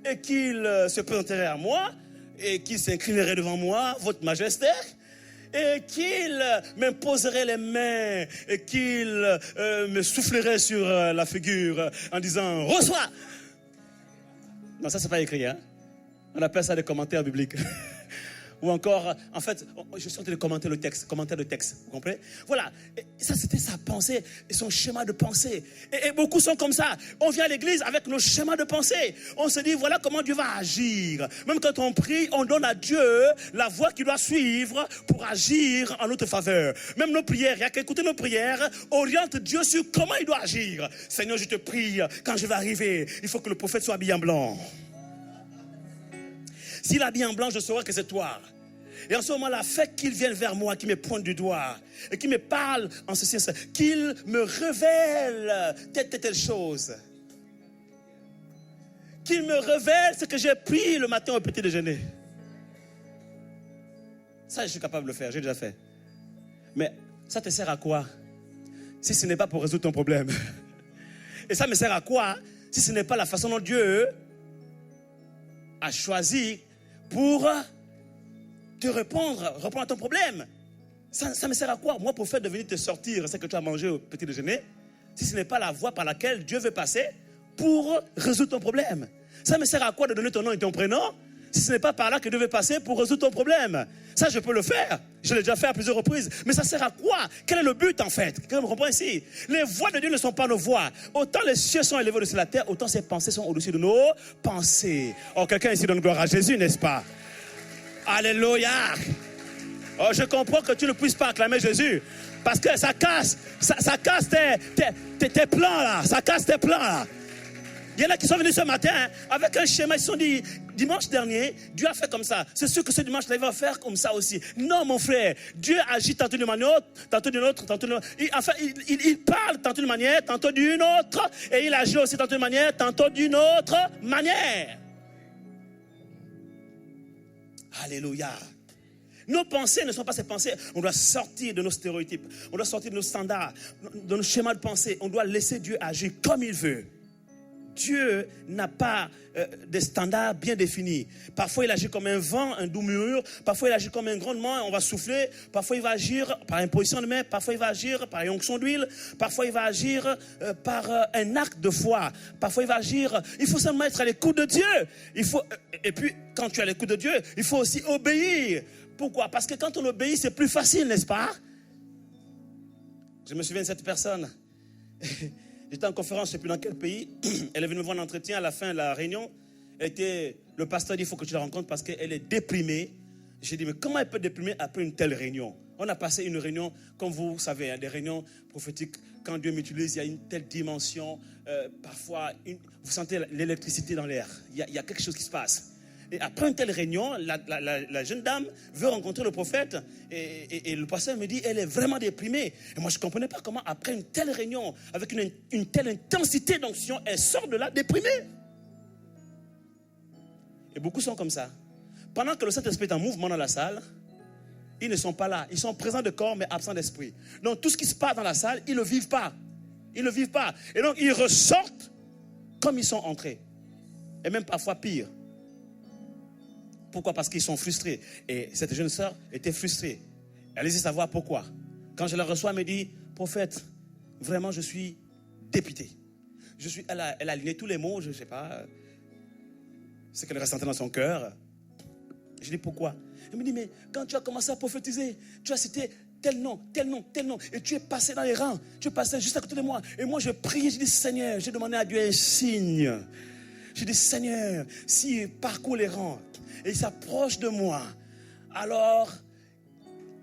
et qu'il se présenterait à moi, et qu'il s'inclinerait devant moi, votre majesté, et qu'il m'imposerait les mains, et qu'il me soufflerait sur la figure en disant, reçois. Non, ça c'est pas écrit, hein. On appelle ça des commentaires bibliques. Ou encore, en fait, je suis en train de commenter le texte, vous comprenez? Voilà, et ça c'était sa pensée, et son schéma de pensée. Et beaucoup sont comme ça. On vient à l'église avec nos schémas de pensée. On se dit, voilà comment Dieu va agir. Même quand on prie, on donne à Dieu la voie qu'il doit suivre pour agir en notre faveur. Même nos prières, il n'y a qu'à écouter nos prières, oriente Dieu sur comment il doit agir. Seigneur, je te prie, quand je vais arriver, il faut que le prophète soit habillé en blanc. S'il est habillé en blanc, je saurai que c'est toi. Et en ce moment-là, fais qu'il vienne vers moi, qu'il me pointe du doigt, et qu'il me parle en ce sens, qu'il me révèle telle chose. Qu'il me révèle ce que j'ai pris le matin au petit déjeuner. Ça, je suis capable de le faire, j'ai déjà fait. Mais ça te sert à quoi? Si ce n'est pas pour résoudre ton problème. Et ça me sert à quoi? Si ce n'est pas la façon dont Dieu a choisi pour te répondre à ton problème. Ça me sert à quoi? Moi, prophète, de venir te sortir ce que tu as mangé au petit déjeuner, si ce n'est pas la voie par laquelle Dieu veut passer pour résoudre ton problème. Ça me sert à quoi de donner ton nom et ton prénom si ce n'est pas par là que Dieu veut passer pour résoudre ton problème? Ça, je peux le faire. Je l'ai déjà fait à plusieurs reprises. Mais ça sert à quoi? Quel est le but en fait? Quelqu'un me comprend ici? Les voies de Dieu ne sont pas nos voies. Autant les cieux sont élevés au-dessus de la terre, autant ses pensées sont au-dessus de nos pensées. Oh, quelqu'un ici donne gloire à Jésus, n'est-ce pas? Alléluia! Oh, je comprends que tu ne puisses pas acclamer Jésus. Parce que ça casse tes plans là. Ça casse tes plans là. Il y en a qui sont venus ce matin avec un schéma. Ils se sont dit, dimanche dernier, Dieu a fait comme ça. C'est sûr que ce dimanche-là, il va faire comme ça aussi. Non, mon frère. Dieu agit tantôt d'une manière, tantôt d'une autre, tantôt d'une autre. Il parle tantôt d'une manière, tantôt d'une autre. Et il agit aussi tantôt d'une manière, tantôt d'une autre manière. Alléluia. Nos pensées ne sont pas ces pensées. On doit sortir de nos stéréotypes. On doit sortir de nos standards, de nos schémas de pensée. On doit laisser Dieu agir comme il veut. Dieu n'a pas des standards bien définis. Parfois, il agit comme un vent, un doux murmure. Parfois, il agit comme un grondement, on va souffler. Parfois, il va agir par imposition de main. Parfois, il va agir par onction d'huile. Parfois, il va agir par un acte de foi. Parfois, il va agir... Il faut seulement être à l'écoute de Dieu. Et puis, quand tu es à l'écoute de Dieu, il faut aussi obéir. Pourquoi? Parce que quand on obéit, c'est plus facile, n'est-ce pas? Je me souviens de cette personne. J'étais en conférence, je ne sais plus dans quel pays. Elle est venue me voir en entretien à la fin de la réunion. Le pasteur dit, il faut que tu la rencontres parce qu'elle est déprimée. J'ai dit, mais comment elle peut déprimer après une telle réunion? On a passé une réunion, comme vous savez, hein, des réunions prophétiques. Quand Dieu m'utilise, il y a une telle dimension. Parfois, vous sentez l'électricité dans l'air. Il y a quelque chose qui se passe. Et après une telle réunion, la jeune dame veut rencontrer le prophète et le pasteur me dit, elle est vraiment déprimée. Et moi, je ne comprenais pas comment, après une telle réunion, avec une telle intensité d'onction, elle sort de là déprimée. Et beaucoup sont comme ça. Pendant que le Saint-Esprit est en mouvement dans la salle, ils ne sont pas là. Ils sont présents de corps, mais absents d'esprit. Donc, tout ce qui se passe dans la salle, ils ne le vivent pas. Ils ne le vivent pas. Et donc, ils ressortent comme ils sont entrés. Et même parfois pire. Pourquoi? Parce qu'ils sont frustrés. Et cette jeune sœur était frustrée. Allez-y savoir pourquoi. Quand je la reçois, elle me dit, prophète, vraiment, je suis dépité. Elle a aligné tous les mots, je ne sais pas, ce qu'elle ressentait dans son cœur. Je dis, pourquoi? Elle me dit, mais quand tu as commencé à prophétiser, tu as cité tel nom, tel nom, tel nom, et tu es passé dans les rangs, tu es passé juste à côté de moi. Et moi, je priais, je dis, Seigneur, j'ai demandé à Dieu un signe. Je dis, Seigneur, s'il parcourt les rangs, et il s'approche de moi, alors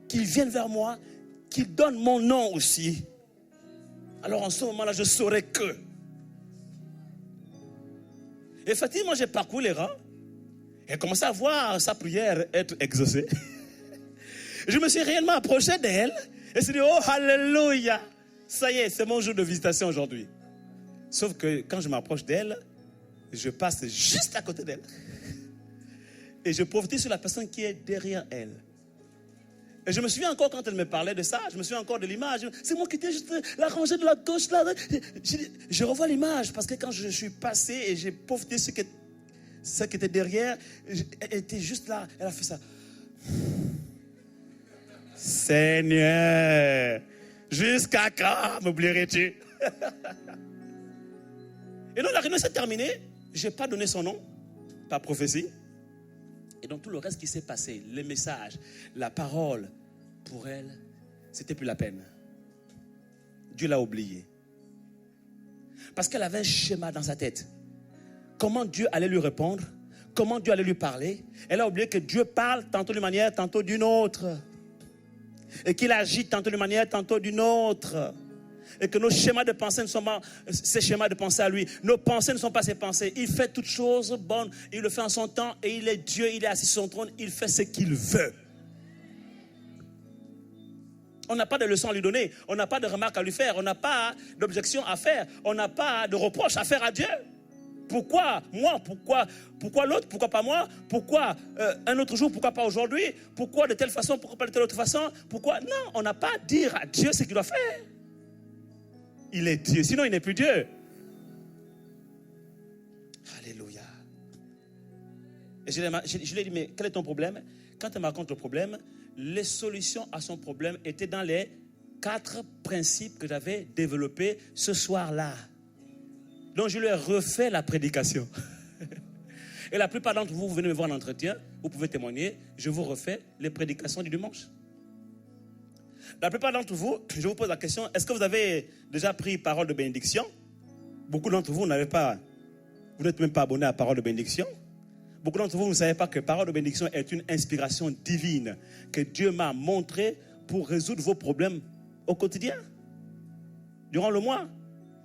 qu'il vienne vers moi, qu'il donne mon nom aussi. Alors en ce moment-là, je saurai que. Effectivement, j'ai parcouru les rangs et commencé à voir sa prière être exaucée. Je me suis réellement approché d'elle et je dit, oh, alléluia, ça y est, c'est mon jour de visitation aujourd'hui. Sauf que quand je m'approche d'elle, je passe juste à côté d'elle. Et je prophétise sur la personne qui est derrière elle. Et je me souviens encore quand elle me parlait de ça, je me souviens encore de l'image. C'est moi qui étais juste la rangée de la gauche là. Je revois l'image parce que quand je suis passé et j'ai prophétisé ce qui était derrière, elle était juste là. Elle a fait ça. Seigneur, jusqu'à quand m'oublierais-tu? Et donc la réunion s'est terminée. Je n'ai pas donné son nom, par prophétie. Et donc tout le reste qui s'est passé, les messages, la parole, pour elle, c'était plus la peine. Dieu l'a oublié. Parce qu'elle avait un schéma dans sa tête. Comment Dieu allait lui répondre, comment Dieu allait lui parler. Elle a oublié que Dieu parle tantôt d'une manière, tantôt d'une autre. Et qu'il agit tantôt d'une manière, tantôt d'une autre. Et que nos schémas de pensée ne sont pas ces schémas de pensée à lui. Nos pensées ne sont pas ses pensées. Il fait toutes choses bonnes. Il le fait en son temps. Et il est Dieu. Il est assis sur son trône. Il fait ce qu'il veut. On n'a pas de leçon à lui donner. On n'a pas de remarques à lui faire. On n'a pas d'objection à faire. On n'a pas de reproche à faire à Dieu. Pourquoi moi? Pourquoi l'autre? Pourquoi pas moi? Pourquoi un autre jour? Pourquoi pas aujourd'hui? Pourquoi de telle façon? Pourquoi pas de telle autre façon? Pourquoi? Non, on n'a pas à dire à Dieu ce qu'il doit faire. Il est Dieu, sinon il n'est plus Dieu. Alléluia. Et je lui ai dit, mais quel est ton problème? Quand elle me raconte le problème, les solutions à son problème étaient dans les 4 principes que j'avais développés ce soir-là. Donc je lui ai refait la prédication. Et la plupart d'entre vous, vous venez me voir en entretien, vous pouvez témoigner, je vous refais les prédications du dimanche. La plupart d'entre vous, je vous pose la question, est-ce que vous avez déjà pris parole de bénédiction? Beaucoup d'entre vous n'avez pas, vous n'êtes même pas abonné à parole de bénédiction. Beaucoup d'entre vous ne savez pas que parole de bénédiction est une inspiration divine que Dieu m'a montrée pour résoudre vos problèmes au quotidien. Durant le mois,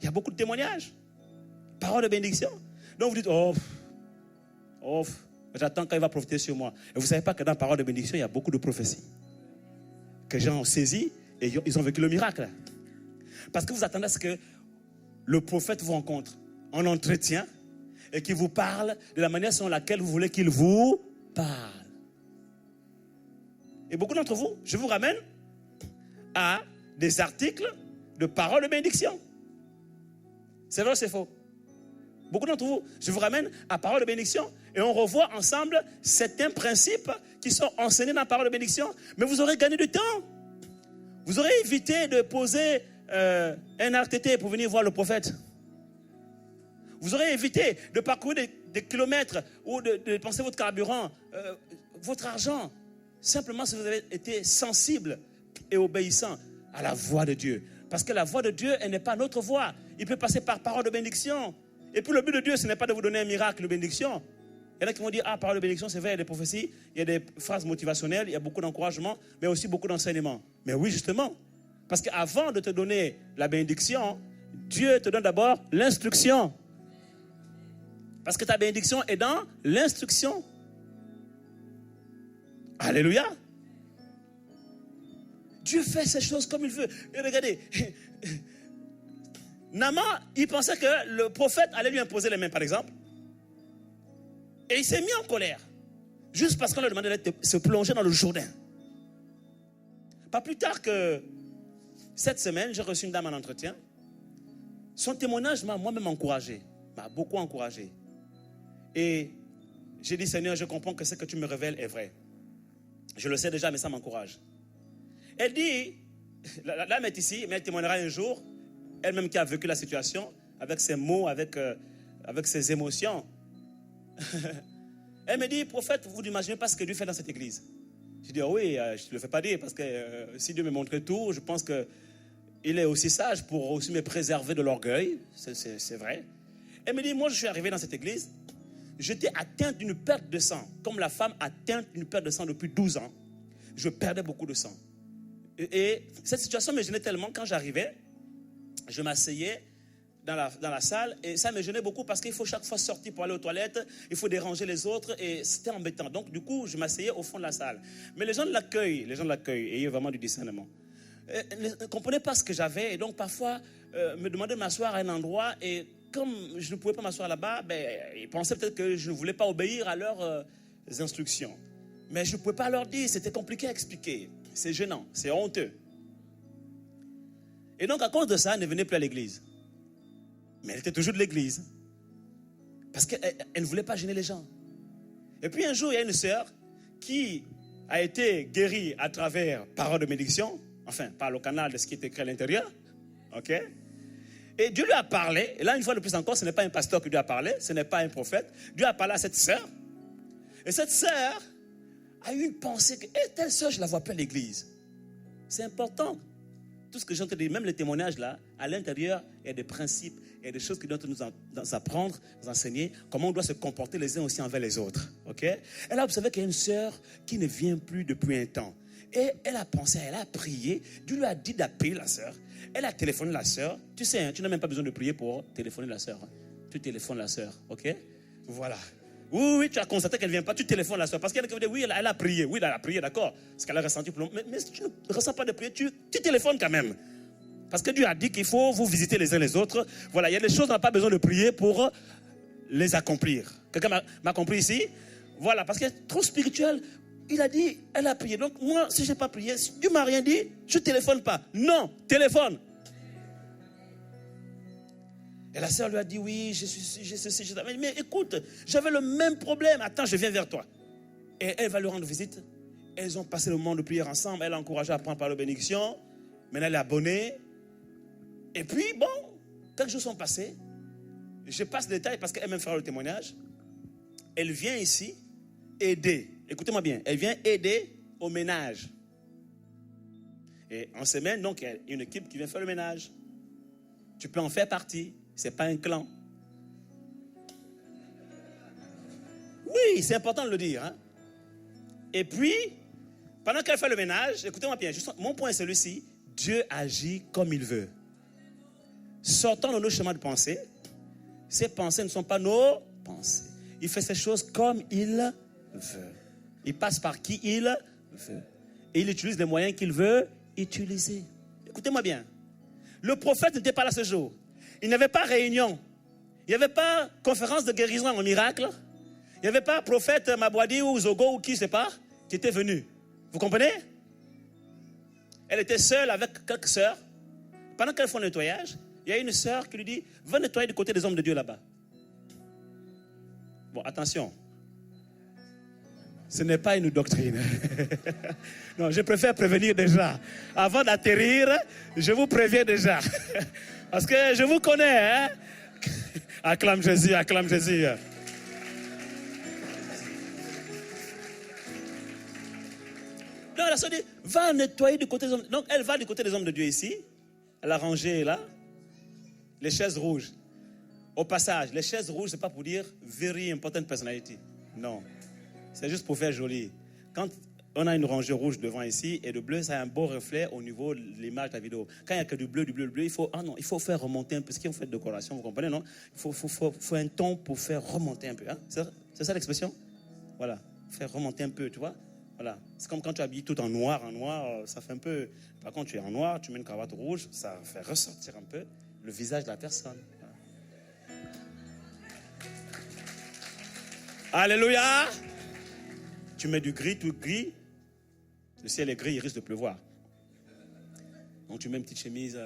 il y a beaucoup de témoignages. Parole de bénédiction. Donc vous dites, j'attends quand il va profiter sur moi. Et vous ne savez pas que dans parole de bénédiction, il y a beaucoup de prophéties. Que les gens ont saisi et ils ont vécu le miracle. Parce que vous attendez à ce que le prophète vous rencontre en entretien et qu'il vous parle de la manière selon laquelle vous voulez qu'il vous parle. Et beaucoup d'entre vous, je vous ramène à des articles de parole de bénédiction. C'est vrai ou c'est faux? Beaucoup d'entre vous, je vous ramène à parole de bénédiction et on revoit ensemble certains principes qui sont enseignés dans la parole de bénédiction. Mais vous aurez gagné du temps. Vous aurez évité de poser un RTT pour venir voir le prophète. Vous aurez évité de parcourir des kilomètres ou de dépenser votre carburant, votre argent. Simplement si vous avez été sensible et obéissant à la voix de Dieu. Parce que la voix de Dieu, elle n'est pas notre voix. Il peut passer par parole de bénédiction. Et puis le but de Dieu, ce n'est pas de vous donner un miracle de bénédiction. Il y en a qui vont dire, parole de bénédiction, c'est vrai, il y a des prophéties, il y a des phrases motivationnelles, il y a beaucoup d'encouragement, mais aussi beaucoup d'enseignement. Mais oui, justement. Parce qu'avant de te donner la bénédiction, Dieu te donne d'abord l'instruction. Parce que ta bénédiction est dans l'instruction. Alléluia. Dieu fait ces choses comme il veut. Et regardez, Naaman, il pensait que le prophète allait lui imposer les mains, par exemple. Et il s'est mis en colère. Juste parce qu'on lui a demandé de se plonger dans le Jourdain. Pas plus tard que cette semaine, j'ai reçu une dame en entretien. Son témoignage m'a moi-même encouragé. M'a beaucoup encouragé. Et j'ai dit, Seigneur, je comprends que ce que tu me révèles est vrai. Je le sais déjà, mais ça m'encourage. Elle dit, la dame est ici, mais elle témoignera un jour, elle-même qui a vécu la situation, avec ses mots, avec ses émotions. Elle me dit, prophète, vous n'imaginez pas ce que Dieu fait dans cette église. Je dis, oui, je ne le fais pas dire, parce que si Dieu me montrait tout, je pense qu'il est aussi sage pour aussi me préserver de l'orgueil. C'est vrai. Elle me dit, moi je suis arrivé dans cette église, j'étais atteinte d'une perte de sang, comme la femme atteinte d'une perte de sang depuis 12 ans. Je perdais beaucoup de sang. Et cette situation me gênait tellement, quand j'arrivais, je m'asseyais dans la salle et ça me gênait beaucoup parce qu'il faut chaque fois sortir pour aller aux toilettes, il faut déranger les autres et c'était embêtant. Donc du coup, je m'asseyais au fond de la salle. Mais les gens de l'accueil, ayez vraiment du discernement, ne comprenaient pas ce que j'avais et donc parfois me demandaient de m'asseoir à un endroit et comme je ne pouvais pas m'asseoir là-bas, ils pensaient peut-être que je ne voulais pas obéir à leurs instructions. Mais je ne pouvais pas leur dire, c'était compliqué à expliquer. C'est gênant, c'est honteux. Et donc à cause de ça, elle ne venait plus à l'église. Mais elle était toujours de l'église. Parce qu'elle ne voulait pas gêner les gens. Et puis un jour, il y a une sœur qui a été guérie à travers parole de bénédiction, enfin par le canal de ce qui est écrit à l'intérieur. Ok? Et Dieu lui a parlé, et là une fois de plus encore, ce n'est pas un pasteur qui lui a parlé, ce n'est pas un prophète. Dieu a parlé à cette sœur. Et cette sœur a eu une pensée que, telle sœur, je ne la vois plus à l'église. C'est important. Tout ce que j'entends dire, même les témoignages là, à l'intérieur, il y a des principes, il y a des choses qui doivent nous apprendre, nous enseigner, comment on doit se comporter les uns aussi envers les autres. Ok? Elle a observé qu'il y a une sœur qui ne vient plus depuis un temps. Et elle a pensé, elle a prié, Dieu lui a dit d'appeler la sœur. Elle a téléphoné la sœur. Tu sais, hein, tu n'as même pas besoin de prier pour téléphoner la sœur. Hein. Tu téléphones la sœur, ok? Voilà. Oui, tu as constaté qu'elle ne vient pas, tu téléphones la sœur. Parce qu'il y en a qui vont dire, oui, elle a prié. Oui, elle a prié, d'accord. Ce qu'elle a ressenti. Mais si tu ne ressens pas de prière, tu téléphones quand même. Parce que Dieu a dit qu'il faut vous visiter les uns les autres. Voilà, il y a des choses, on n'a pas besoin de prier pour les accomplir. Quelqu'un m'a compris ici? Voilà, parce qu'elle est trop spirituelle. Il a dit, elle a prié. Donc moi, si je n'ai pas prié, si Dieu ne m'a rien dit, je ne téléphone pas. Non, téléphone. Et la sœur lui a dit, oui, j'ai ceci, j'ai ça. Mais écoute, j'avais le même problème. Attends, je viens vers toi. Et elle va lui rendre visite. Elles ont passé le moment de prière ensemble. Elle l'a encouragé à prendre par la bénédiction. Maintenant, elle est abonnée. Et puis, bon, quelques jours sont passés. Je passe les détails parce qu'elle même fera le témoignage. Elle vient ici aider. Écoutez-moi bien. Elle vient aider au ménage. Et en semaine, donc, il y a une équipe qui vient faire le ménage. Tu peux en faire partie. Ce n'est pas un clan. Oui, c'est important de le dire. Hein? Et puis, pendant qu'elle fait le ménage, écoutez-moi bien, mon point est celui-ci. Dieu agit comme il veut. Sortons de nos chemins de pensée. Ces pensées ne sont pas nos pensées. Il fait ces choses comme il veut. Il passe par qui il veut. Et il utilise les moyens qu'il veut utiliser. Écoutez-moi bien. Le prophète n'était pas là ce jour. Il n'y avait pas réunion. Il n'y avait pas conférence de guérison en miracle. Il n'y avait pas prophète Mabwadi ou Zogo ou qui, je ne sais pas, qui était venu. Vous comprenez? Elle était seule avec quelques sœurs. Pendant qu'elles font le nettoyage, il y a une sœur qui lui dit, va nettoyer du côté des hommes de Dieu là-bas. Bon, attention. Ce n'est pas une doctrine. Non, je préfère prévenir déjà. Avant d'atterrir, je vous préviens déjà. Parce que je vous connais. Hein? Acclame Jésus, acclame Jésus. Non, la sœur dit, va nettoyer du côté des hommes. Donc, elle va du côté des hommes de Dieu ici. Elle a rangé là les chaises rouges. Au passage, les chaises rouges, ce n'est pas pour dire very important personality. Non. C'est juste pour faire joli. Quand on a une rangée rouge devant ici et le bleu, ça a un beau reflet au niveau de l'image de la vidéo. Quand il n'y a que du bleu, il faut faire remonter un peu. Ce qui est en fait de décoration, vous comprenez, non? Il faut un ton pour faire remonter un peu. Hein? C'est ça l'expression? Voilà. Faire remonter un peu, tu vois? Voilà. C'est comme quand tu habilles tout en noir, ça fait un peu... Par contre, tu es en noir, tu mets une cravate rouge, ça fait ressortir un peu le visage de la personne. Voilà. Alléluia! Tu mets du gris, tout gris. Le ciel est gris, il risque de pleuvoir. Donc tu mets une petite chemise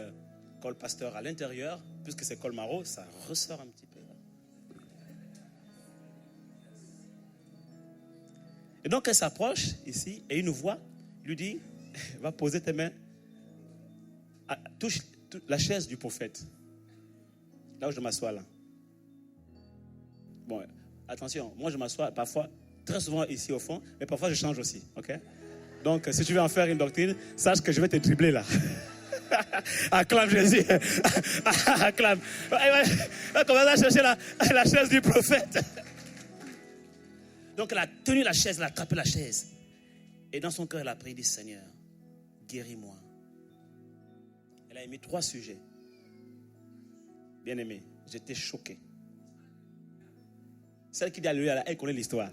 col pasteur à l'intérieur. Puisque c'est col maro, ça ressort un petit peu. Et donc elle s'approche ici et une voix lui dit, va poser tes mains, touche la chaise du prophète. Là où je m'assois là. Bon, attention, moi je m'assois parfois, très souvent ici au fond, mais parfois je change aussi, ok? Donc si tu veux en faire une doctrine, sache que je vais te dribbler là. Acclame Jésus. Acclame. On commence à chercher la chaise du prophète. Donc elle a tenu la chaise, elle a attrapé la chaise. Et dans son cœur, elle a prié, dit, Seigneur, guéris-moi. Elle a émis 3 sujets. Bien aimé, j'étais choqué. Celle qui dit Alléluia, elle connaît l'histoire.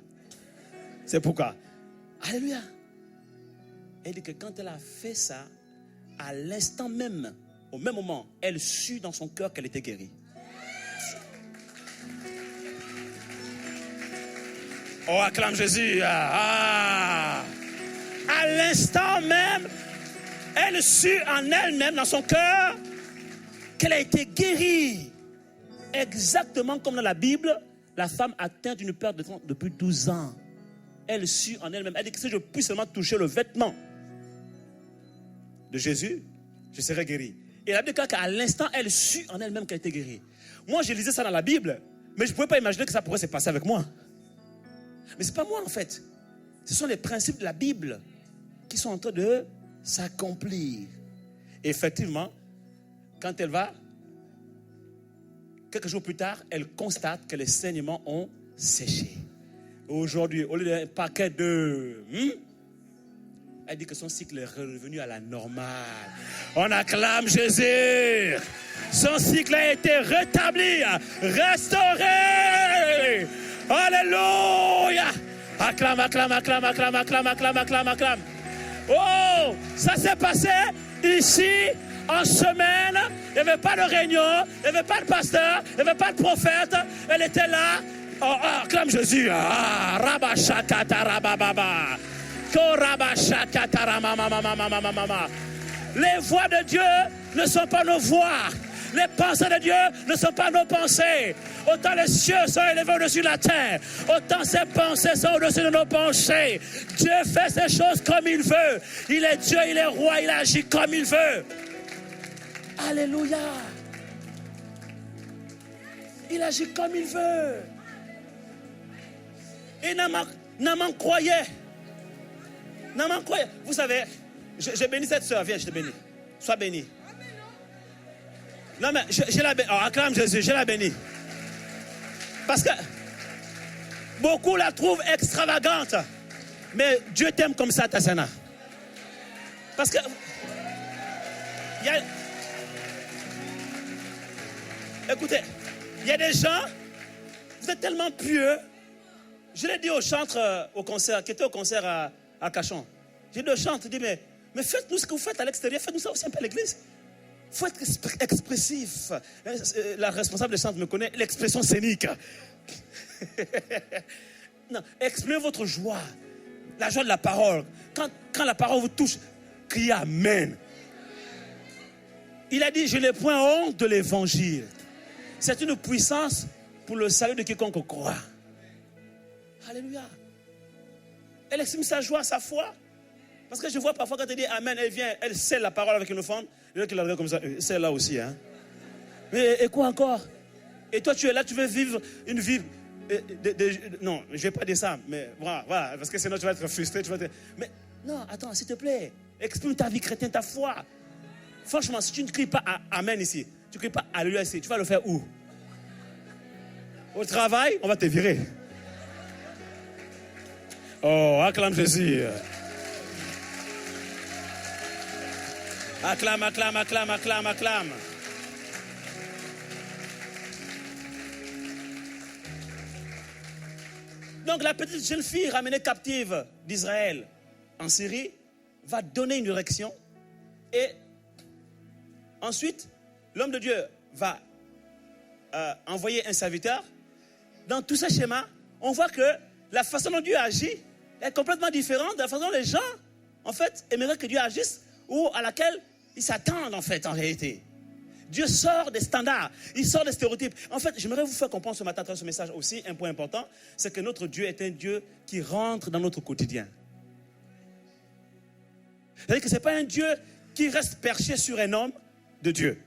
C'est pourquoi. Alléluia. Elle dit que quand elle a fait ça, à l'instant même, au même moment, elle sut dans son cœur qu'elle était guérie. Oh, acclame Jésus. À l'instant même, elle sut en elle-même, dans son cœur, qu'elle a été guérie. Exactement comme dans la Bible, la femme atteinte d'une perte de sang depuis 12 ans. Elle sut en elle-même. Elle dit que si je puis seulement toucher le vêtement de Jésus, je serai guérie. Et la Bible dit qu'à l'instant, elle sut en elle-même qu'elle était guérie. Moi, je lisais ça dans la Bible, mais je ne pouvais pas imaginer que ça pourrait se passer avec moi. Mais ce n'est pas moi en fait. Ce sont les principes de la Bible qui sont en train de s'accomplir. Et effectivement, quand elle va, quelques jours plus tard, elle constate que les saignements ont séché. Aujourd'hui, au lieu d'un paquet de... elle dit que son cycle est revenu à la normale. On acclame Jésus. Son cycle a été rétabli, restauré. Alléluia. Acclame, acclame, acclame, acclame, acclame, acclame, acclame, acclame. Oh, ça s'est passé ici en semaine. Il n'y avait pas de réunion, il n'y avait pas de pasteur, il n'y avait pas de prophète. Elle était là. Oh, acclame Jésus. Rabashakata rabababa. Korabashakata ramamamamamamamama. Les voix de Dieu ne sont pas nos voix. Les pensées de Dieu ne sont pas nos pensées. Autant les cieux sont élevés au-dessus de la terre, autant ses pensées sont au-dessus de nos pensées. Dieu fait ses choses comme il veut. Il est Dieu, il est roi, il agit comme il veut. Alléluia. Il agit comme il veut. Et Naaman croyait. Naaman croyait. Vous savez, j'ai béni cette soeur. Viens, je te bénis. Sois béni. Non, mais je la bénis. Oh, acclame Jésus, je la bénis. Parce que beaucoup la trouvent extravagante. Mais Dieu t'aime comme ça, Tassana. Parce que écoutez, il y a des gens, vous êtes tellement pieux. Je l'ai dit au chantre, au concert, qui était au concert à Cachon. J'ai dit au chantre, je dis, mais faites-nous ce que vous faites à l'extérieur, faites-nous ça aussi un peu à l'église. Il faut être expressif. La responsable des chantres me connaît, l'expression scénique. Non, exprimez votre joie, la joie de la parole. Quand la parole vous touche, criez Amen. Il a dit, je n'ai point honte de l'évangile. C'est une puissance pour le salut de quiconque croit. Alléluia. Elle exprime sa joie, sa foi. Parce que je vois parfois quand elle dit Amen, elle vient, elle scelle la parole avec une offrande. Il y en a qui la regardent comme ça, c'est là aussi. Hein? Mais et quoi encore? Et toi tu es là, tu veux vivre une vie. Non, je ne vais pas dire ça, mais voilà, parce que sinon tu vas être frustré. Mais non, attends, s'il te plaît, exprime ta vie chrétienne, ta foi. Franchement, si tu ne cries pas Amen ici, tu ne cries pas Alléluia ici, tu vas le faire où? Au travail, on va te virer. Oh, acclame Jésus. Acclame, acclame, acclame, acclame, acclame. Donc la petite jeune fille ramenée captive d'Israël en Syrie va donner une direction et ensuite l'homme de Dieu va envoyer un serviteur. Dans tout ce schéma, on voit que la façon dont Dieu agit est complètement différente de la façon dont les gens, en fait, aimeraient que Dieu agisse ou à laquelle ils s'attendent, en fait, en réalité. Dieu sort des standards, il sort des stéréotypes. En fait, j'aimerais vous faire comprendre ce matin à travers ce message aussi, un point important, c'est que notre Dieu est un Dieu qui rentre dans notre quotidien. C'est-à-dire que ce n'est pas un Dieu qui reste perché sur un homme de Dieu,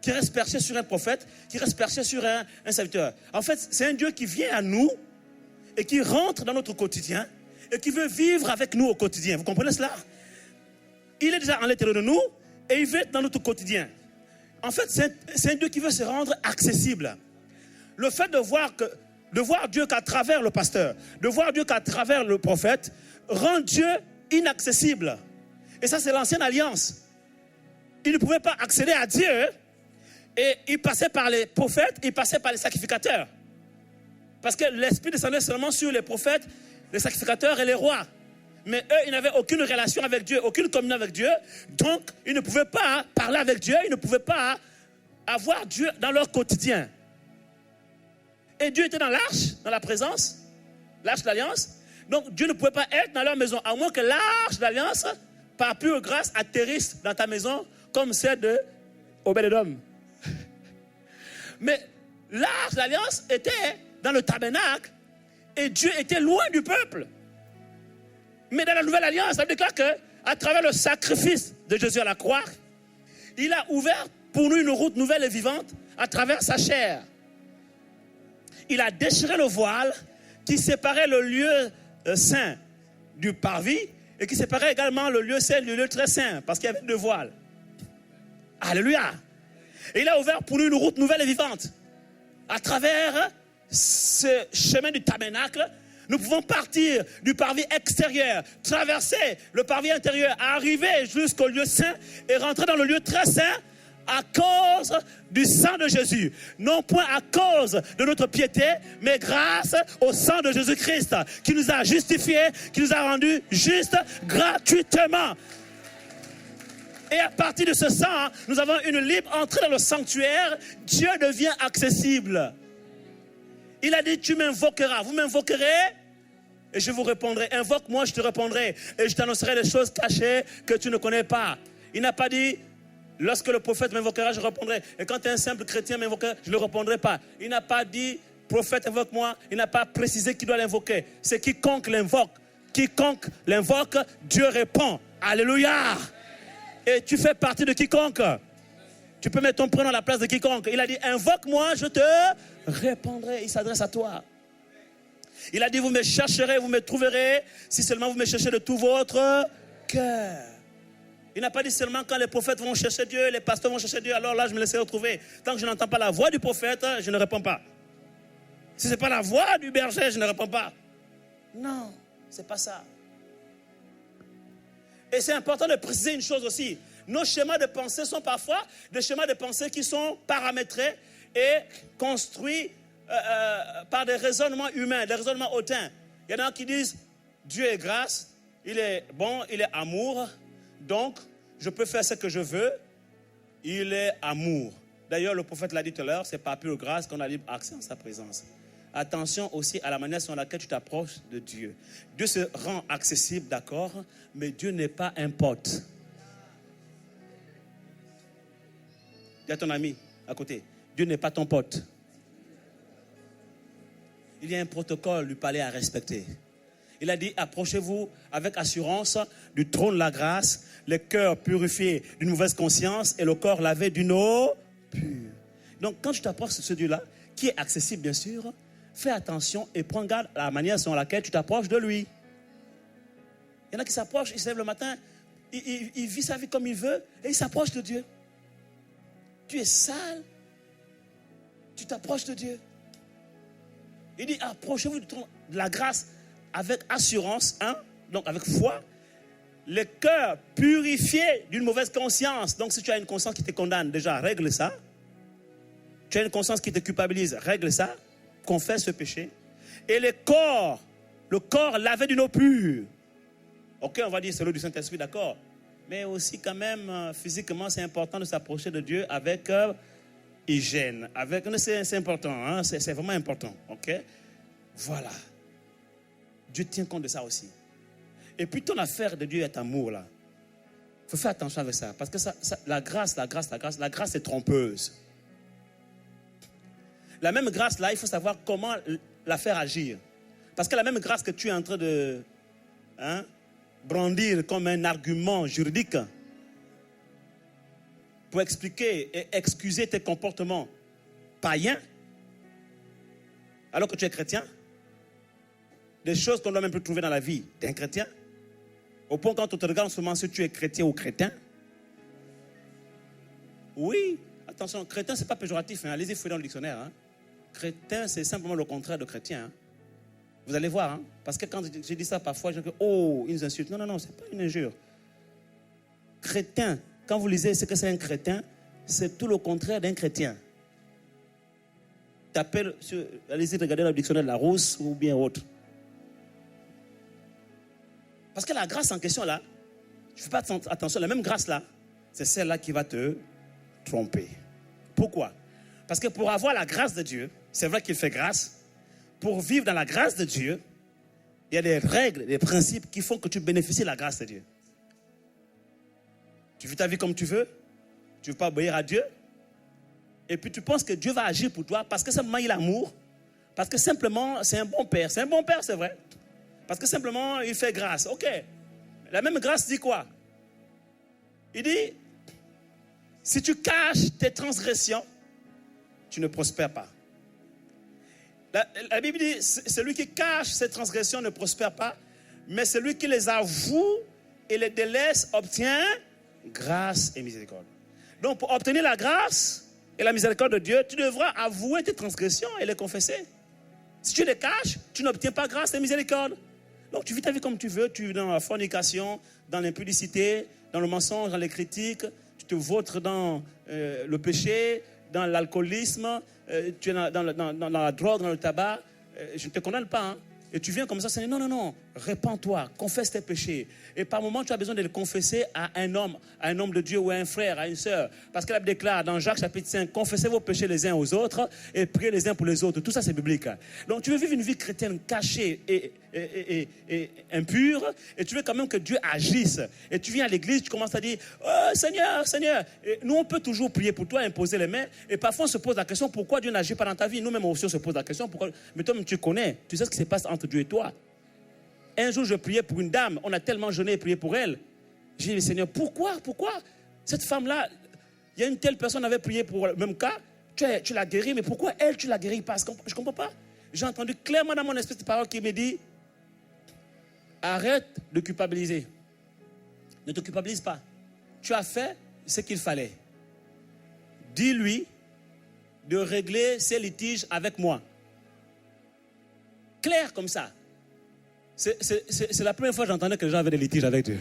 qui reste perché sur un prophète, qui reste perché sur un serviteur. En fait, c'est un Dieu qui vient à nous et qui rentre dans notre quotidien et qui veut vivre avec nous au quotidien. Vous comprenez cela? Il est déjà en l'intérieur de nous et il veut être dans notre quotidien. En fait, c'est un Dieu qui veut se rendre accessible. Le fait de voir Dieu qu'à travers le pasteur, de voir Dieu qu'à travers le prophète, rend Dieu inaccessible. Et ça, c'est l'ancienne alliance. Il ne pouvait pas accéder à Dieu et il passait par les prophètes, il passait par les sacrificateurs. Parce que l'Esprit descendait seulement sur les prophètes, les sacrificateurs et les rois. Mais eux, ils n'avaient aucune relation avec Dieu, aucune communion avec Dieu. Donc, ils ne pouvaient pas parler avec Dieu, ils ne pouvaient pas avoir Dieu dans leur quotidien. Et Dieu était dans l'arche, dans la présence, l'arche de l'Alliance. Donc, Dieu ne pouvait pas être dans leur maison, à moins que l'arche de l'Alliance, par pure grâce, atterrisse dans ta maison, comme celle de Obed-Edom. Mais l'arche de l'Alliance était dans le tabernacle, et Dieu était loin du peuple. Mais dans la nouvelle alliance, ça déclare qu'à travers le sacrifice de Jésus à la croix, il a ouvert pour nous une route nouvelle et vivante à travers sa chair. Il a déchiré le voile qui séparait le lieu saint du parvis et qui séparait également le lieu saint du lieu très saint parce qu'il y avait 2 voiles. Alléluia. Et il a ouvert pour nous une route nouvelle et vivante. À travers ce chemin du tabernacle, nous pouvons partir du parvis extérieur, traverser le parvis intérieur, arriver jusqu'au lieu saint et rentrer dans le lieu très saint à cause du sang de Jésus. Non point à cause de notre piété, mais grâce au sang de Jésus-Christ qui nous a justifiés, qui nous a rendus justes gratuitement. Et à partir de ce sang, nous avons une libre entrée dans le sanctuaire. Dieu devient accessible. Il a dit, tu m'invoqueras. Vous m'invoquerez et je vous répondrai. Invoque-moi, je te répondrai. Et je t'annoncerai des choses cachées que tu ne connais pas. Il n'a pas dit, Lorsque le prophète m'invoquera, je répondrai. Et quand un simple chrétien m'invoquera, je ne le répondrai pas. Il n'a pas dit, prophète invoque-moi. Il n'a pas précisé qui doit l'invoquer. C'est quiconque l'invoque. Quiconque l'invoque, Dieu répond. Alléluia. Et tu fais partie de quiconque. Tu peux mettre ton prénom à la place de quiconque. Il a dit, invoque-moi, je te répondrai. Il s'adresse à toi. Il a dit, vous me chercherez, vous me trouverez, si seulement vous me cherchez de tout votre cœur. Il n'a pas dit seulement quand les prophètes vont chercher Dieu, les pasteurs vont chercher Dieu, alors là je me laisserai retrouver. Tant que je n'entends pas la voix du prophète, je ne réponds pas. Si ce n'est pas la voix du berger, je ne réponds pas. Non, ce n'est pas ça. Et c'est important de préciser une chose aussi. Nos schémas de pensée sont parfois des schémas de pensée qui sont paramétrés et construits par des raisonnements humains, des raisonnements hautains. Il y en a qui disent, Dieu est grâce, il est bon, il est amour, donc je peux faire ce que je veux, il est amour. D'ailleurs, le prophète l'a dit tout à l'heure, c'est par pure grâce qu'on a libre accès en sa présence. Attention aussi à la manière sur laquelle tu t'approches de Dieu. Dieu se rend accessible, d'accord, mais Dieu n'est pas un pote. Dis à ton ami à côté, Dieu n'est pas ton pote. Il y a un protocole du palais à respecter. Il a dit, approchez-vous avec assurance du trône de la grâce, le cœur purifié d'une mauvaise conscience et le corps lavé d'une eau pure. Donc, quand tu t'approches de ce Dieu-là, qui est accessible bien sûr, fais attention et prends garde à la manière selon laquelle tu t'approches de lui. Il y en a qui s'approchent, il se lève le matin, il vit sa vie comme il veut et il s'approche de Dieu. Tu es sale, tu t'approches de Dieu. Il dit, approchez-vous de la grâce avec assurance, hein? Donc avec foi, le cœur purifié d'une mauvaise conscience. Donc si tu as une conscience qui te condamne, déjà règle ça. Tu as une conscience qui te culpabilise, règle ça. Confesse ce péché. Et le corps lavé d'une eau pure. Ok, on va dire c'est l'eau du Saint-Esprit, d'accord. Mais aussi quand même, physiquement, c'est important de s'approcher de Dieu avec hygiène. C'est important, hein? C'est vraiment important. Ok? Voilà. Dieu tient compte de ça aussi. Et puis ton affaire de Dieu est amour là. Il faut faire attention avec ça. Parce que la grâce est trompeuse. La même grâce là, il faut savoir comment la faire agir. Parce que la même grâce que tu es en train de brandir comme un argument juridique pour expliquer et excuser tes comportements païens, alors que tu es chrétien, des choses qu'on ne doit même plus trouver dans la vie d'un chrétien, au point quand on te regarde seulement si tu es chrétien ou crétin. Oui, attention, crétin, ce n'est pas péjoratif, hein. Allez-y, fouillez dans le dictionnaire. Hein. Crétin, c'est simplement le contraire de chrétien. Hein. Vous allez voir, hein. Parce que quand je dis ça parfois, je dis, oh, ils nous insultent. Non, ce n'est pas une injure. Crétin, quand vous lisez ce que c'est un crétin, c'est tout le contraire d'un chrétien. Allez-y, regardez dans le dictionnaire de Larousse ou bien autre. Parce que la grâce en question là, je ne fais pas attention, la même grâce là, c'est celle-là qui va te tromper. Pourquoi? Parce que pour avoir la grâce de Dieu, c'est vrai qu'il fait grâce, pour vivre dans la grâce de Dieu, il y a des règles, des principes qui font que tu bénéficies de la grâce de Dieu. Tu vis ta vie comme tu veux, tu ne veux pas obéir à Dieu, et puis tu penses que Dieu va agir pour toi parce que simplement il a l'amour, parce que simplement c'est un bon père. C'est un bon père, c'est vrai. Parce que simplement il fait grâce. Ok, la même grâce dit quoi? Il dit, si tu caches tes transgressions, tu ne prospères pas. La Bible dit, celui qui cache ses transgressions ne prospère pas, mais celui qui les avoue et les délaisse obtient grâce et miséricorde. Donc pour obtenir la grâce et la miséricorde de Dieu, tu devras avouer tes transgressions et les confesser. Si tu les caches, tu n'obtiens pas grâce et miséricorde. Donc tu vis ta vie comme tu veux, tu es dans la fornication, dans l'impudicité, dans le mensonge, dans les critiques, tu te vautres dans le péché, dans l'alcoolisme, tu es dans la drogue, dans le tabac. Je ne te condamne pas. Hein. Et tu viens comme ça, c'est non, Répands-toi, confesse tes péchés. Et par moment, tu as besoin de les confesser à un homme de Dieu ou à un frère, à une sœur. Parce que la Bible déclare dans Jacques chapitre 5, confessez vos péchés les uns aux autres et priez les uns pour les autres. Tout ça, c'est biblique. Donc, tu veux vivre une vie chrétienne cachée et impure, et tu veux quand même que Dieu agisse. Et tu viens à l'église, tu commences à dire, oh Seigneur, Seigneur. Et nous, on peut toujours prier pour toi, imposer les mains. Et parfois, on se pose la question, pourquoi Dieu n'agit pas dans ta vie? Nous-mêmes aussi, on se pose la question, pourquoi? Mais toi-même, tu connais. Tu sais ce qui se passe entre Dieu et toi. Un jour, je priais pour une dame. On a tellement jeûné et prié pour elle. J'ai dit, Seigneur, pourquoi cette femme-là, il y a une telle personne avait prié pour le même cas, tu l'as guérie, mais pourquoi elle, tu l'as guérie pas? Je ne comprends pas. J'ai entendu clairement dans mon esprit cette parole qui me dit, arrête de culpabiliser. Ne te culpabilise pas. Tu as fait ce qu'il fallait. Dis-lui de régler ses litiges avec moi. Clair comme ça. C'est la première fois que j'entendais que les gens avaient des litiges avec Dieu.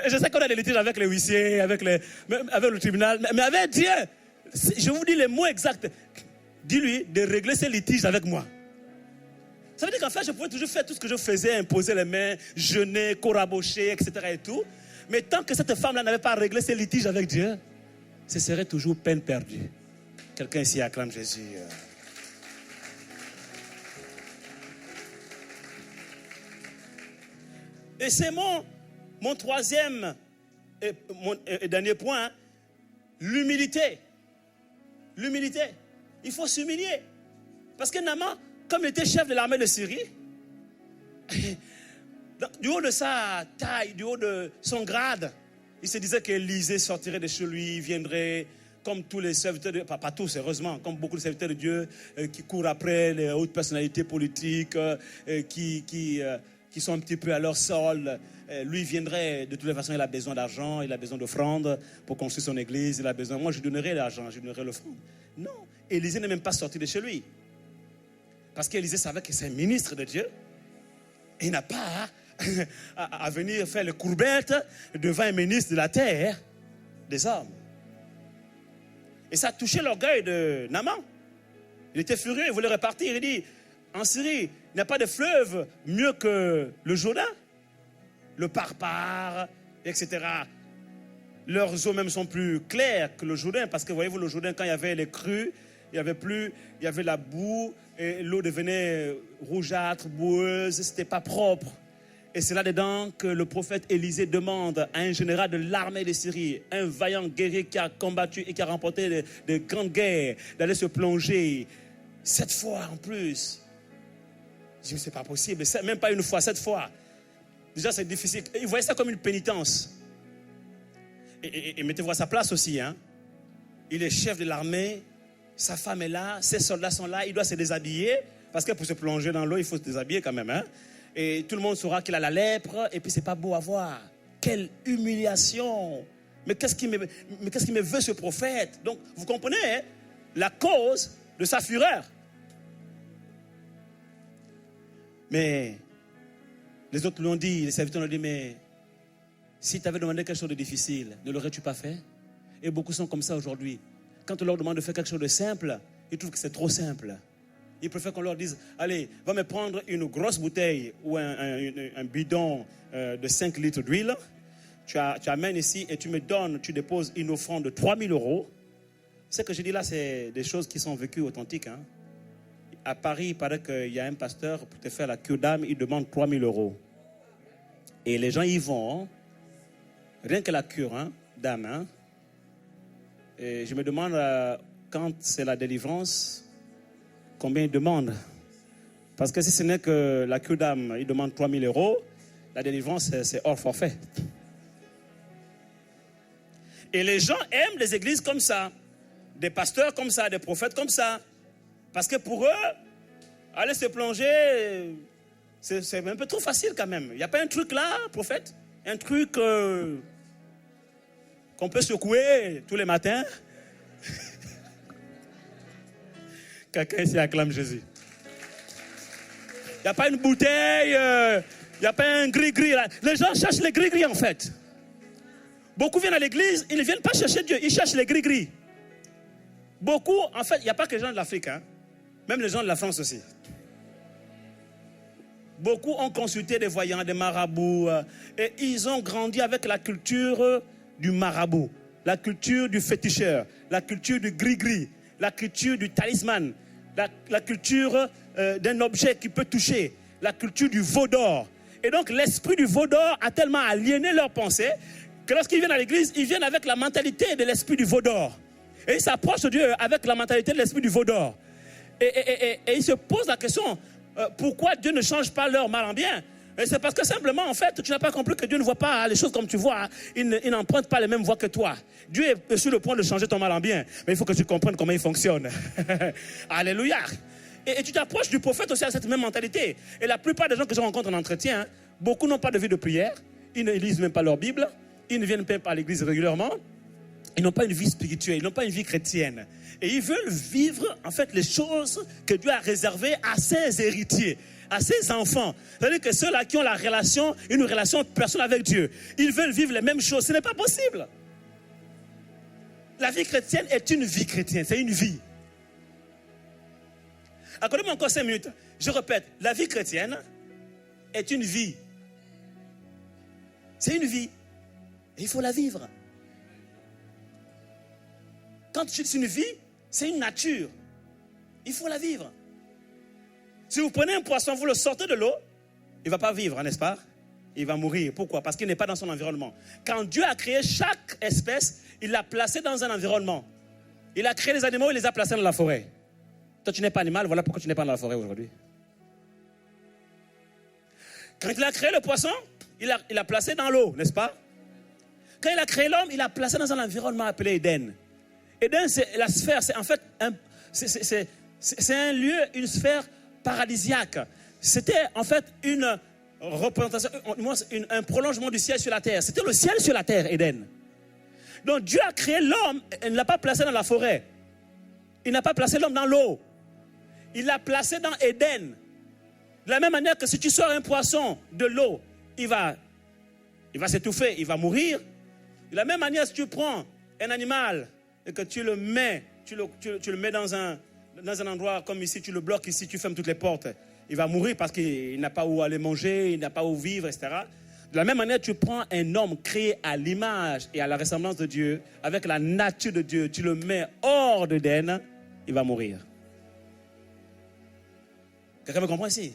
Je sais qu'on a des litiges avec les huissiers, avec le tribunal, mais avec Dieu, je vous dis les mots exacts. Dis-lui de régler ses litiges avec moi. Ça veut dire qu'en fait, je pouvais toujours faire tout ce que je faisais, imposer les mains, jeûner, corabocher, etc. et tout. Mais tant que cette femme-là n'avait pas réglé ses litiges avec Dieu, ce serait toujours peine perdue. Quelqu'un ici acclame Jésus. Et c'est mon troisième et dernier point, l'humilité. L'humilité. Il faut s'humilier. Parce que Naaman, comme il était chef de l'armée de Syrie, du haut de sa taille, du haut de son grade, il se disait qu'Élisée sortirait de chez lui, viendrait comme tous les serviteurs de Dieu, pas tous heureusement, comme beaucoup de serviteurs de Dieu qui courent après les hautes personnalités politiques, qui sont un petit peu à leur sol. Lui viendrait, de toutes les façons, il a besoin d'argent, il a besoin d'offrandes pour construire son église, il a besoin, moi je donnerai l'argent, je donnerai l'offrande. Non, Élisée n'est même pas sorti de chez lui. Parce qu'Élisée savait que c'est un ministre de Dieu. Et il n'a pas à venir faire les courbettes devant un ministre de la terre des hommes. Et ça a touché l'orgueil de Naaman. Il était furieux, il voulait repartir. Il dit, en Syrie, il n'y a pas de fleuve mieux que le Jourdain, le Parpar, etc. Leurs eaux même sont plus claires que le Jourdain, parce que voyez-vous, le Jourdain, quand il y avait les crues, il y avait la boue, et l'eau devenait rougeâtre, boueuse, c'était pas propre. Et c'est là-dedans que le prophète Élisée demande à un général de l'armée de Syrie, un vaillant guerrier qui a combattu et qui a remporté de grandes guerres, d'aller se plonger 7 fois en plus. Je dis, c'est pas possible, même pas une fois, 7 fois. Déjà, c'est difficile. Il voyait ça comme une pénitence. Et mettez-vous à sa place aussi. Hein. Il est chef de l'armée, sa femme est là, ses soldats sont là, il doit se déshabiller, parce que pour se plonger dans l'eau, il faut se déshabiller quand même. Hein. Et tout le monde saura qu'il a la lèpre, et puis c'est pas beau à voir. Quelle humiliation! Mais qu'est-ce qui me veut ce prophète? Donc, vous comprenez hein, la cause de sa fureur. Mais les autres l'ont dit, les serviteurs l'ont dit, mais si tu avais demandé quelque chose de difficile, ne l'aurais-tu pas fait? Et beaucoup sont comme ça aujourd'hui. Quand on leur demande de faire quelque chose de simple, ils trouvent que c'est trop simple. Ils préfèrent qu'on leur dise, allez, va me prendre une grosse bouteille ou un bidon de 5 litres d'huile. Tu amènes ici et tu me donnes, tu déposes une offrande de 3 000 €. Ce que je dis là, c'est des choses qui sont vécues authentiques. Hein. À Paris, il paraît qu'il y a un pasteur, pour te faire la cure d'âme, il demande 3 000 €. Et les gens y vont, hein. Rien que la cure hein, d'âme. Hein. Et je me demande, quand c'est la délivrance, combien ils demandent. Parce que si ce n'est que la cure d'âme, ils demandent 3 000 €, la délivrance, c'est hors forfait. Et les gens aiment des églises comme ça, des pasteurs comme ça, des prophètes comme ça. Parce que pour eux, aller se plonger, c'est un peu trop facile quand même. Il n'y a pas un truc là, prophète? Un truc qu'on peut secouer tous les matins? Quelqu'un ici acclame Jésus. Il n'y a pas une bouteille, il n'y a pas un gris-gris. Les gens cherchent les gris-gris en fait. Beaucoup viennent à l'église, ils ne viennent pas chercher Dieu, ils cherchent les gris-gris. Beaucoup, en fait, il n'y a pas que les gens de l'Afrique, hein. Même les gens de la France aussi. Beaucoup ont consulté des voyants, des marabouts, et ils ont grandi avec la culture du marabout, la culture du féticheur, la culture du gris-gris, la culture du talisman, la culture d'un objet qui peut toucher, la culture du veau d'or. Et donc l'esprit du veau d'or a tellement aliéné leurs pensées que lorsqu'ils viennent à l'église, ils viennent avec la mentalité de l'esprit du veau d'or. Et ils s'approchent de Dieu avec la mentalité de l'esprit du veau d'or. Et ils se posent la question, pourquoi Dieu ne change pas leur mal en bien? Et c'est parce que simplement, en fait, tu n'as pas compris que Dieu ne voit pas les choses comme tu vois. Il n'emprunte pas les mêmes voies que toi. Dieu est sur le point de changer ton mal en bien. Mais il faut que tu comprennes comment il fonctionne. Alléluia. Et tu t'approches du prophète aussi à cette même mentalité. Et la plupart des gens que je rencontre en entretien, beaucoup n'ont pas de vie de prière. Ils ne lisent même pas leur Bible. Ils ne viennent même pas à l'église régulièrement. Ils n'ont pas une vie spirituelle. Ils n'ont pas une vie chrétienne. Et ils veulent vivre, en fait, les choses que Dieu a réservées à ses héritiers, à ses enfants. C'est-à-dire que ceux-là qui ont une relation personnelle avec Dieu, ils veulent vivre les mêmes choses. Ce n'est pas possible. La vie chrétienne est une vie chrétienne. C'est une vie. Accordez-moi encore 5 minutes. Je répète, la vie chrétienne est une vie. C'est une vie. Et il faut la vivre. Quand c'est une vie, c'est une nature. Il faut la vivre. Si vous prenez un poisson, vous le sortez de l'eau, il ne va pas vivre, n'est-ce pas? Il va mourir. Pourquoi? Parce qu'il n'est pas dans son environnement. Quand Dieu a créé chaque espèce, il l'a placé dans un environnement. Il a créé les animaux, il les a placés dans la forêt. Toi, tu n'es pas animal, voilà pourquoi tu n'es pas dans la forêt aujourd'hui. Quand il a créé le poisson, il l'a placé dans l'eau, n'est-ce pas? Quand il a créé l'homme, il l'a placé dans un environnement appelé Éden. Éden, c'est la sphère, c'est en fait c'est un lieu, une sphère paradisiaque. C'était en fait une représentation, un prolongement du ciel sur la terre. C'était le ciel sur la terre, Éden. Donc Dieu a créé l'homme, il ne l'a pas placé dans la forêt. Il n'a pas placé l'homme dans l'eau. Il l'a placé dans Éden. De la même manière que si tu sors un poisson de l'eau, il va s'étouffer, il va mourir. De la même manière, si tu prends un animal et que tu le mets, tu le mets dans un endroit comme ici, tu le bloques ici, tu fermes toutes les portes, il va mourir parce qu'il n'a pas où aller manger, il n'a pas où vivre, etc. De la même manière, tu prends un homme créé à l'image et à la ressemblance de Dieu, avec la nature de Dieu, tu le mets hors d'Éden, il va mourir. Quelqu'un me comprend ici?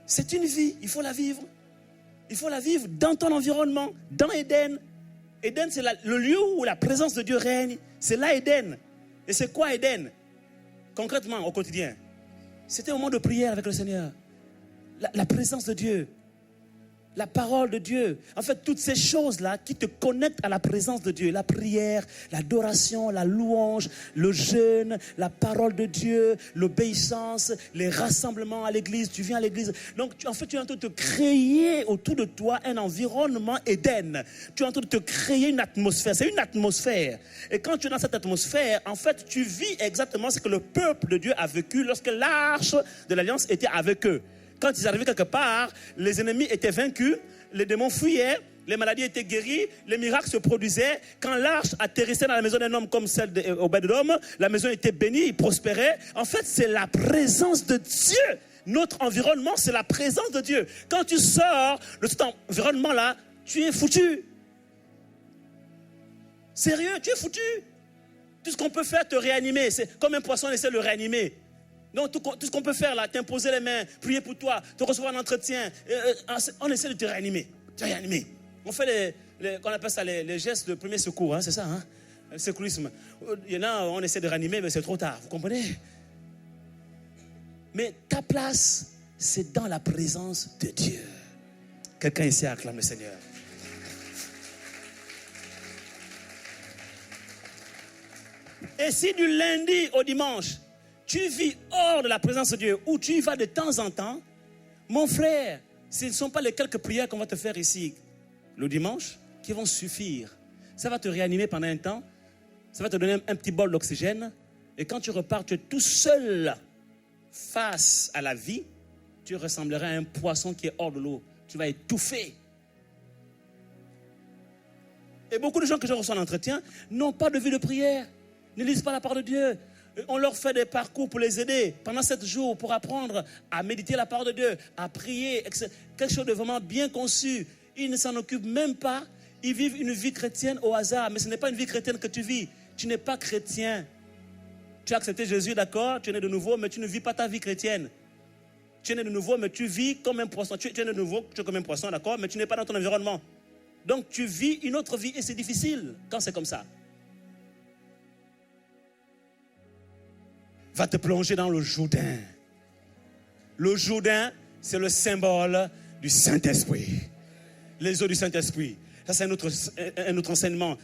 C'est une vie, il faut la vivre. Il faut la vivre dans ton environnement, dans Éden. Éden, c'est le lieu où la présence de Dieu règne. C'est là Éden. Et c'est quoi Éden? Concrètement, au quotidien, c'était un moment de prière avec le Seigneur. La présence de Dieu. La parole de Dieu. En fait, toutes ces choses-là qui te connectent à la présence de Dieu. La prière, l'adoration, la louange, le jeûne, la parole de Dieu, l'obéissance, les rassemblements à l'église. Tu viens à l'église. Donc, en fait, tu es en train de te créer autour de toi un environnement Éden. Tu es en train de te créer une atmosphère. C'est une atmosphère. Et quand tu es dans cette atmosphère, en fait, tu vis exactement ce que le peuple de Dieu a vécu lorsque l'arche de l'Alliance était avec eux. Quand ils arrivaient quelque part, les ennemis étaient vaincus, les démons fuyaient, les maladies étaient guéries, les miracles se produisaient. Quand l'arche atterrissait dans la maison d'un homme comme celle d'Obed-Edom, la maison était bénie, il prospérait. En fait, c'est la présence de Dieu. Notre environnement, c'est la présence de Dieu. Quand tu sors de cet environnement-là, tu es foutu. Sérieux, tu es foutu. Tout ce qu'on peut faire, te réanimer. C'est comme un poisson, on essaie de le réanimer. Donc, tout ce qu'on peut faire là, t'imposer les mains, prier pour toi, te recevoir un entretien, on essaie de te réanimer. On fait qu'on appelle ça les gestes de premier secours, hein, c'est ça, hein, le secourisme. Il y en a, on essaie de réanimer, mais c'est trop tard, vous comprenez? Mais ta place, c'est dans la présence de Dieu. Quelqu'un ici acclame le Seigneur. Et si du lundi au dimanche, tu vis hors de la présence de Dieu, ou tu y vas de temps en temps, mon frère, ce ne sont pas les quelques prières qu'on va te faire ici le dimanche qui vont suffire. Ça va te réanimer pendant un temps, ça va te donner un petit bol d'oxygène, et quand tu repars, tu es tout seul face à la vie, tu ressembleras à un poisson qui est hors de l'eau. Tu vas étouffer. Et beaucoup de gens que je reçois en entretien n'ont pas de vie de prière, ne lisent pas la parole de Dieu. On leur fait des parcours pour les aider pendant 7 jours pour apprendre à méditer la parole de Dieu, à prier, quelque chose de vraiment bien conçu. Ils ne s'en occupent même pas. Ils vivent une vie chrétienne au hasard, mais ce n'est pas une vie chrétienne que tu vis. Tu n'es pas chrétien. Tu as accepté Jésus, d'accord, tu es né de nouveau, mais tu ne vis pas ta vie chrétienne. Tu es né de nouveau, mais tu vis comme un poisson. Tu es né de nouveau, tu es comme un poisson, d'accord, mais tu n'es pas dans ton environnement. Donc tu vis une autre vie et c'est difficile quand c'est comme ça. Va te plonger dans le Jourdain. Le Jourdain, c'est le symbole du Saint-Esprit. Les eaux du Saint-Esprit. Ça, c'est un autre enseignement.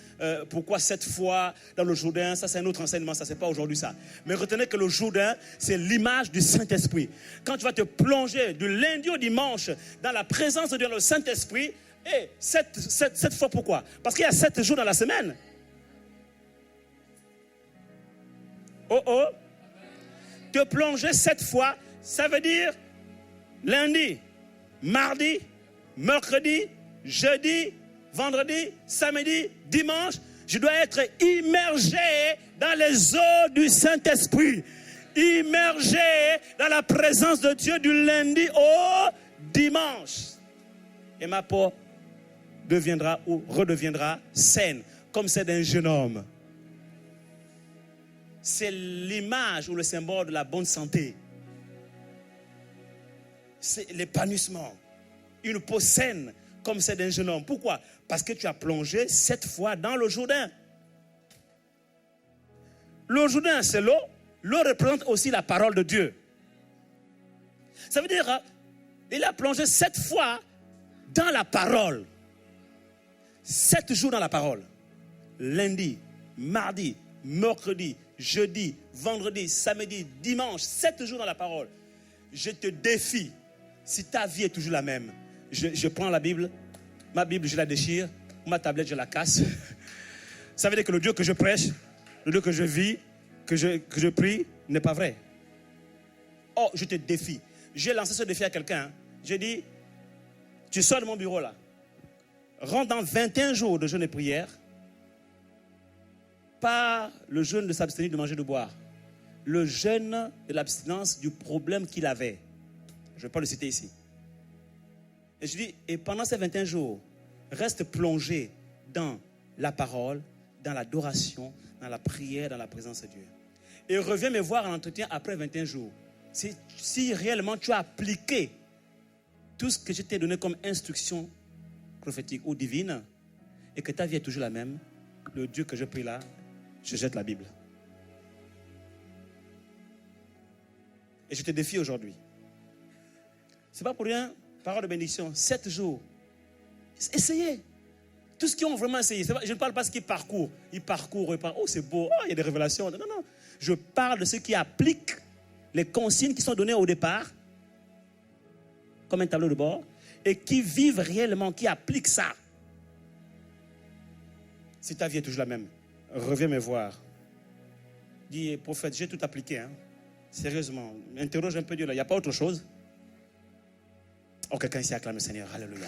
Pourquoi 7 fois dans le Jourdain? Ça, c'est un autre enseignement. Ça, c'est pas aujourd'hui ça. Mais retenez que le Jourdain, c'est l'image du Saint-Esprit. Quand tu vas te plonger du lundi au dimanche dans la présence de Dieu, le Saint-Esprit, et 7 fois pourquoi? Parce qu'il y a 7 jours dans la semaine. Oh. Te plonger 7 fois, ça veut dire lundi, mardi, mercredi, jeudi, vendredi, samedi, dimanche. Je dois être immergé dans les eaux du Saint-Esprit. Immergé dans la présence de Dieu du lundi au dimanche. Et ma peau deviendra ou redeviendra saine, comme celle d'un jeune homme. C'est l'image ou le symbole de la bonne santé. C'est l'épanouissement. Une peau saine comme celle d'un jeune homme. Pourquoi? Parce que tu as plongé 7 fois dans le Jourdain. Le Jourdain, c'est l'eau. L'eau représente aussi la parole de Dieu. Ça veut dire, il a plongé 7 fois dans la parole. 7 jours dans la parole. Lundi, mardi, mercredi, jeudi, vendredi, samedi, dimanche, 7 jours dans la parole. Je te défie, si ta vie est toujours la même, je prends la Bible, ma Bible je la déchire, ma tablette je la casse. Ça veut dire que le Dieu que je prêche, le Dieu que je vis, que je prie, n'est pas vrai. Oh, je te défie. J'ai lancé ce défi à quelqu'un. J'ai dit, tu sors de mon bureau là, rentre dans 21 jours de jeûne et prière, pas le jeûne de s'abstenir de manger et de boire, le jeûne de l'abstinence du problème qu'il avait. Je ne vais pas le citer ici. Et je dis, et pendant ces 21 jours, reste plongé dans la parole, dans l'adoration, dans la prière, dans la présence de Dieu. Et reviens me voir en entretien après 21 jours. Si réellement tu as appliqué tout ce que je t'ai donné comme instruction prophétique ou divine, et que ta vie est toujours la même, le Dieu que je prie là, je jette la Bible. Et je te défie aujourd'hui. C'est pas pour rien, parole de bénédiction, 7 jours. Essayez. Tous ceux qui ont vraiment essayé, je ne parle pas de ceux qui parcourent. Ils parcourent, oh c'est beau, oh, il y a des révélations. Non. Je parle de ceux qui appliquent les consignes qui sont données au départ, comme un tableau de bord, et qui vivent réellement, qui appliquent ça. Si ta vie est toujours la même, reviens me voir. Dis, prophète, j'ai tout appliqué. Hein. Sérieusement, interroge un peu Dieu là. Il n'y a pas autre chose. Oh, quelqu'un ici acclame le Seigneur. Alléluia.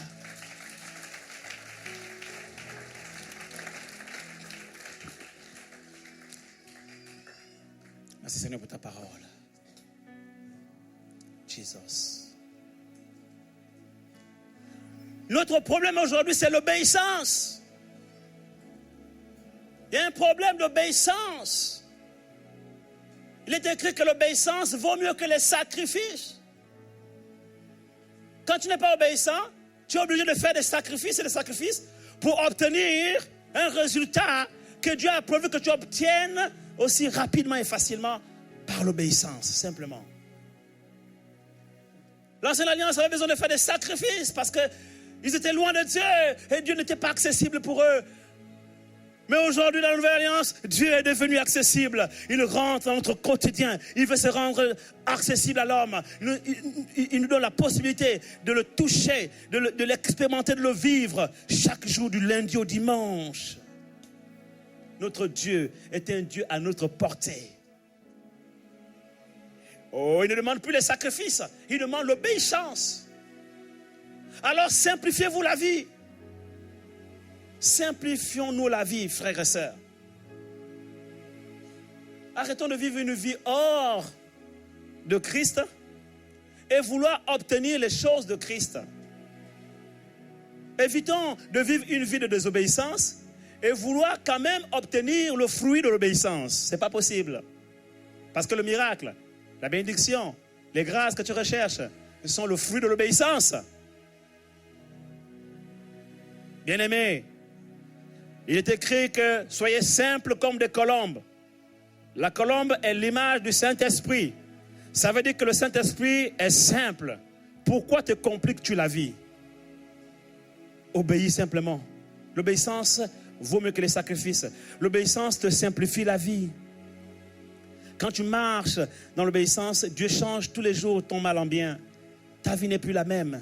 Merci Seigneur pour ta parole. Jesus. Notre problème aujourd'hui, c'est l'obéissance. Il y a un problème d'obéissance. Il est écrit que l'obéissance vaut mieux que les sacrifices. Quand tu n'es pas obéissant, tu es obligé de faire des sacrifices et des sacrifices pour obtenir un résultat que Dieu a prévu que tu obtiennes aussi rapidement et facilement par l'obéissance, simplement. L'ancienne alliance avait besoin de faire des sacrifices parce qu'ils étaient loin de Dieu et Dieu n'était pas accessible pour eux. Mais aujourd'hui, dans la nouvelle alliance, Dieu est devenu accessible. Il rentre dans notre quotidien. Il veut se rendre accessible à l'homme. Il nous donne la possibilité de le toucher, de l'expérimenter, de le vivre chaque jour du lundi au dimanche. Notre Dieu est un Dieu à notre portée. Oh, il ne demande plus les sacrifices. Il demande l'obéissance. Alors simplifiez-vous la vie. Simplifions-nous la vie, frères et sœurs. Arrêtons de vivre une vie hors de Christ et vouloir obtenir les choses de Christ. Évitons de vivre une vie de désobéissance et vouloir quand même obtenir le fruit de l'obéissance. Ce n'est pas possible. Parce que le miracle, la bénédiction, les grâces que tu recherches, ce sont le fruit de l'obéissance. Bien-aimés, il est écrit que soyez simples comme des colombes. La colombe est l'image du Saint-Esprit. Ça veut dire que le Saint-Esprit est simple. Pourquoi te compliques-tu la vie? Obéis simplement. L'obéissance vaut mieux que les sacrifices. L'obéissance te simplifie la vie. Quand tu marches dans l'obéissance, Dieu change tous les jours ton mal en bien. Ta vie n'est plus la même.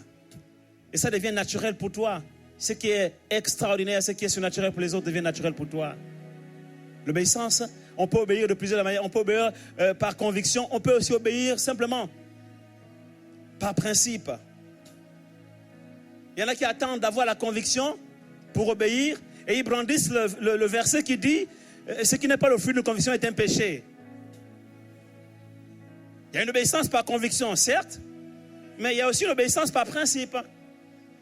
Et ça devient naturel pour toi. Ce qui est extraordinaire, ce qui est surnaturel pour les autres devient naturel pour toi. L'obéissance, on peut obéir de plusieurs manières. On peut obéir par conviction. On peut aussi obéir simplement par principe. Il y en a qui attendent d'avoir la conviction pour obéir et ils brandissent le verset qui dit ce qui n'est pas le fruit de conviction est un péché. Il y a une obéissance par conviction, certes, mais il y a aussi une obéissance par principe.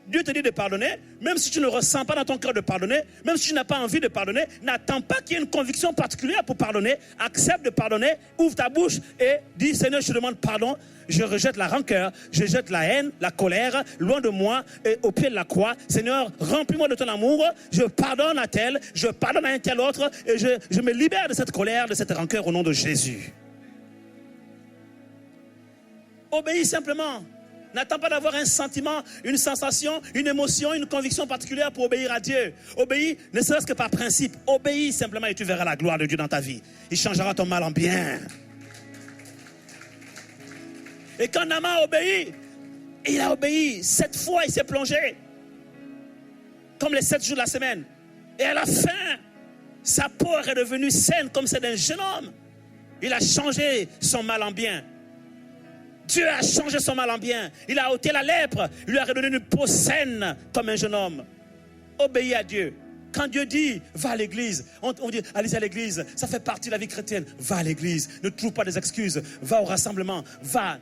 Dieu te dit de pardonner, même si tu ne ressens pas dans ton cœur de pardonner, même si tu n'as pas envie de pardonner, n'attends pas qu'il y ait une conviction particulière pour pardonner, accepte de pardonner, ouvre ta bouche et dis Seigneur, je te demande pardon, je rejette la rancœur, je jette la haine, la colère, loin de moi et au pied de la croix. Seigneur, remplis-moi de ton amour, je pardonne à tel, je pardonne à un tel autre et je me libère de cette colère, de cette rancœur au nom de Jésus. Obéis simplement. N'attends pas d'avoir un sentiment, une sensation, une émotion, une conviction particulière pour obéir à Dieu. Obéis, ne serait-ce que par principe. Obéis simplement et tu verras la gloire de Dieu dans ta vie. Il changera ton mal en bien. Et quand Naaman a obéi, il a obéi. 7 fois, il s'est plongé. Comme les 7 jours de la semaine. Et à la fin, sa peau est devenue saine comme celle d'un jeune homme. Il a changé son mal en bien. Dieu a changé son mal en bien. Il a ôté la lèpre. Il lui a redonné une peau saine comme un jeune homme. Obéis à Dieu. Quand Dieu dit, va à l'église, on dit, allez à l'église, ça fait partie de la vie chrétienne. Va à l'église, ne trouve pas des excuses. Va au rassemblement, va.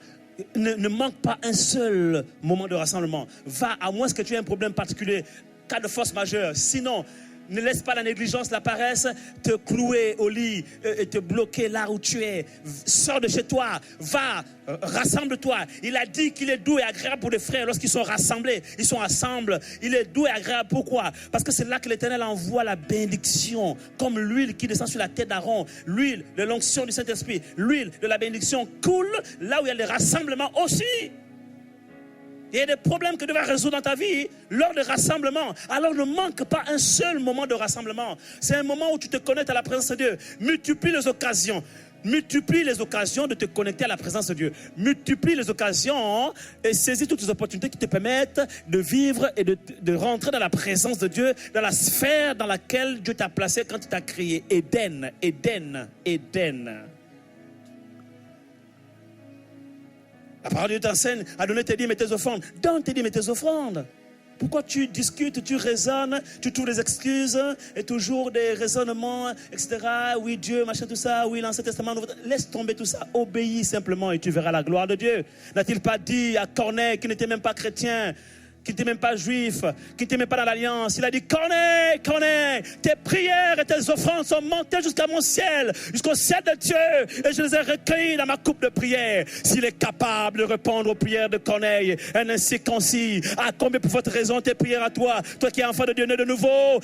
Ne manque pas un seul moment de rassemblement. Va, à moins que tu aies un problème particulier, cas de force majeure. Sinon, ne laisse pas la négligence, la paresse te clouer au lit et te bloquer là où tu es. Sors de chez toi, va, rassemble-toi. Il a dit qu'il est doux et agréable pour les frères lorsqu'ils sont rassemblés. Ils sont ensemble. Il est doux et agréable. Pourquoi? Parce que c'est là que l'Éternel envoie la bénédiction, comme l'huile qui descend sur la tête d'Aaron. L'huile de l'onction du Saint-Esprit, l'huile de la bénédiction coule là où il y a les rassemblements aussi. Il y a des problèmes que tu vas résoudre dans ta vie lors de rassemblements. Alors ne manque pas un seul moment de rassemblement. C'est un moment où tu te connectes à la présence de Dieu. Multiplie les occasions. Multiplie les occasions de te connecter à la présence de Dieu. Multiplie les occasions et saisis toutes les opportunités qui te permettent de vivre et de rentrer dans la présence de Dieu, dans la sphère dans laquelle Dieu t'a placé quand il t'a créé. Éden, Éden, Éden. La parole de Dieu t'enseigne à donner tes dîmes et tes offrandes. Donne tes dîmes et tes offrandes. Pourquoi tu discutes, tu raisonnes, tu trouves des excuses et toujours des raisonnements, etc. Oui, Dieu, machin, tout ça. Oui, l'Ancien Testament. Laisse tomber tout ça. Obéis simplement et tu verras la gloire de Dieu. N'a-t-il pas dit à Corneille, qui n'était même pas chrétien, qui n'était même pas juif, qui n'était même pas dans l'alliance. Il a dit, Corneille, Corneille, tes prières et tes offrandes sont montées jusqu'à mon ciel, jusqu'au ciel de Dieu, et je les ai recueillies dans ma coupe de prière. S'il est capable de répondre aux prières de Corneille, un incirconcis, à combien plus forte raison tes prières à toi, toi qui es enfant de Dieu, né de nouveau,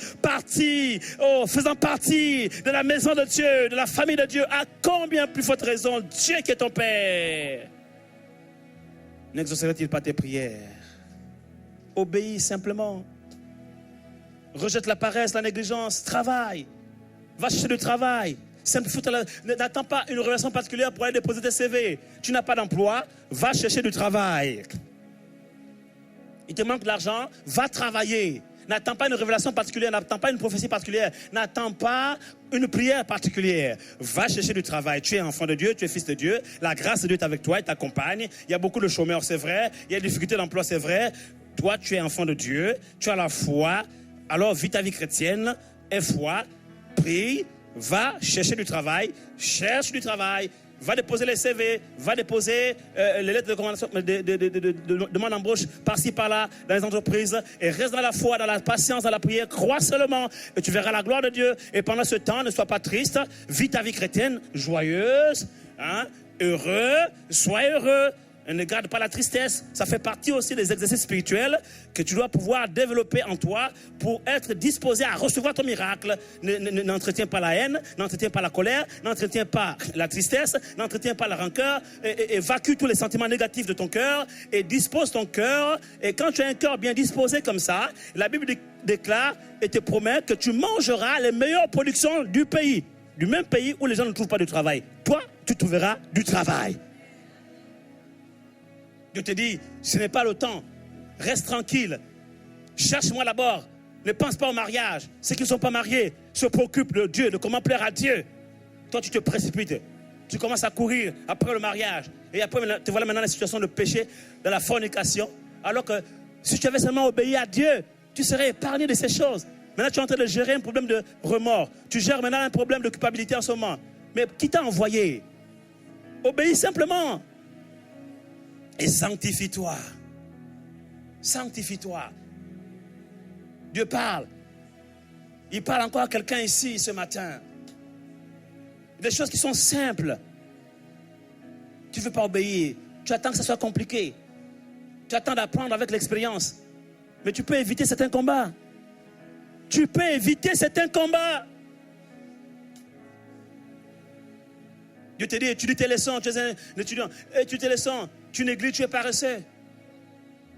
faisant partie de la maison de Dieu, de la famille de Dieu, à combien plus forte raison Dieu qui est ton Père n'exaucerait-il pas tes prières? Obéis simplement. Rejette la paresse, la négligence. Travaille. Va chercher du travail. N'attends pas une relation particulière pour aller déposer tes CV. Tu n'as pas d'emploi. Va chercher du travail. Il te manque de l'argent. Va travailler. N'attends pas une révélation particulière. N'attends pas une prophétie particulière. N'attends pas une prière particulière. Va chercher du travail. Tu es enfant de Dieu. Tu es fils de Dieu. La grâce de Dieu est avec toi. Elle t'accompagne. Il y a beaucoup de chômeurs, c'est vrai. Il y a des difficultés d'emploi, c'est vrai. Toi, tu es enfant de Dieu, tu as la foi, alors vis ta vie chrétienne, aie foi, prie, va chercher du travail, cherche du travail, va déposer les CV, va déposer les lettres de demande d'embauche par-ci, par-là, dans les entreprises, et reste dans la foi, dans la patience, dans la prière, crois seulement, et tu verras la gloire de Dieu. Et pendant ce temps, ne sois pas triste, vis ta vie chrétienne joyeuse, hein, heureux, sois heureux. Ne garde pas la tristesse. Ça fait partie aussi des exercices spirituels que tu dois pouvoir développer en toi pour être disposé à recevoir ton miracle. N'entretiens pas la haine, n'entretiens pas la colère, n'entretiens pas la tristesse, n'entretiens pas la rancœur. Évacue tous les sentiments négatifs de ton cœur et dispose ton cœur. Et quand tu as un cœur bien disposé comme ça, la Bible déclare et te promet que tu mangeras les meilleures productions du pays. Du même pays où les gens ne trouvent pas de travail. Toi, tu trouveras du travail. Dieu te dit, ce n'est pas le temps. Reste tranquille. Cherche-moi d'abord. Ne pense pas au mariage. Ceux qui ne sont pas mariés se préoccupent de Dieu, de comment plaire à Dieu. Toi, tu te précipites. Tu commences à courir après le mariage. Et après, te voilà maintenant dans la situation de péché, dans la fornication. Alors que si tu avais seulement obéi à Dieu, tu serais épargné de ces choses. Maintenant, tu es en train de gérer un problème de remords. Tu gères maintenant un problème de culpabilité en ce moment. Mais qui t'a envoyé? Obéis simplement. Et sanctifie-toi. Sanctifie-toi. Dieu parle. Il parle encore à quelqu'un ici ce matin. Des choses qui sont simples. Tu ne veux pas obéir. Tu attends que ça soit compliqué. Tu attends d'apprendre avec l'expérience. Mais tu peux éviter certains combats. Tu peux éviter certains combats. Dieu te dit, étudie tes leçons, tu es un étudiant, étudie tes leçons, tu négliges, tu es paresseux.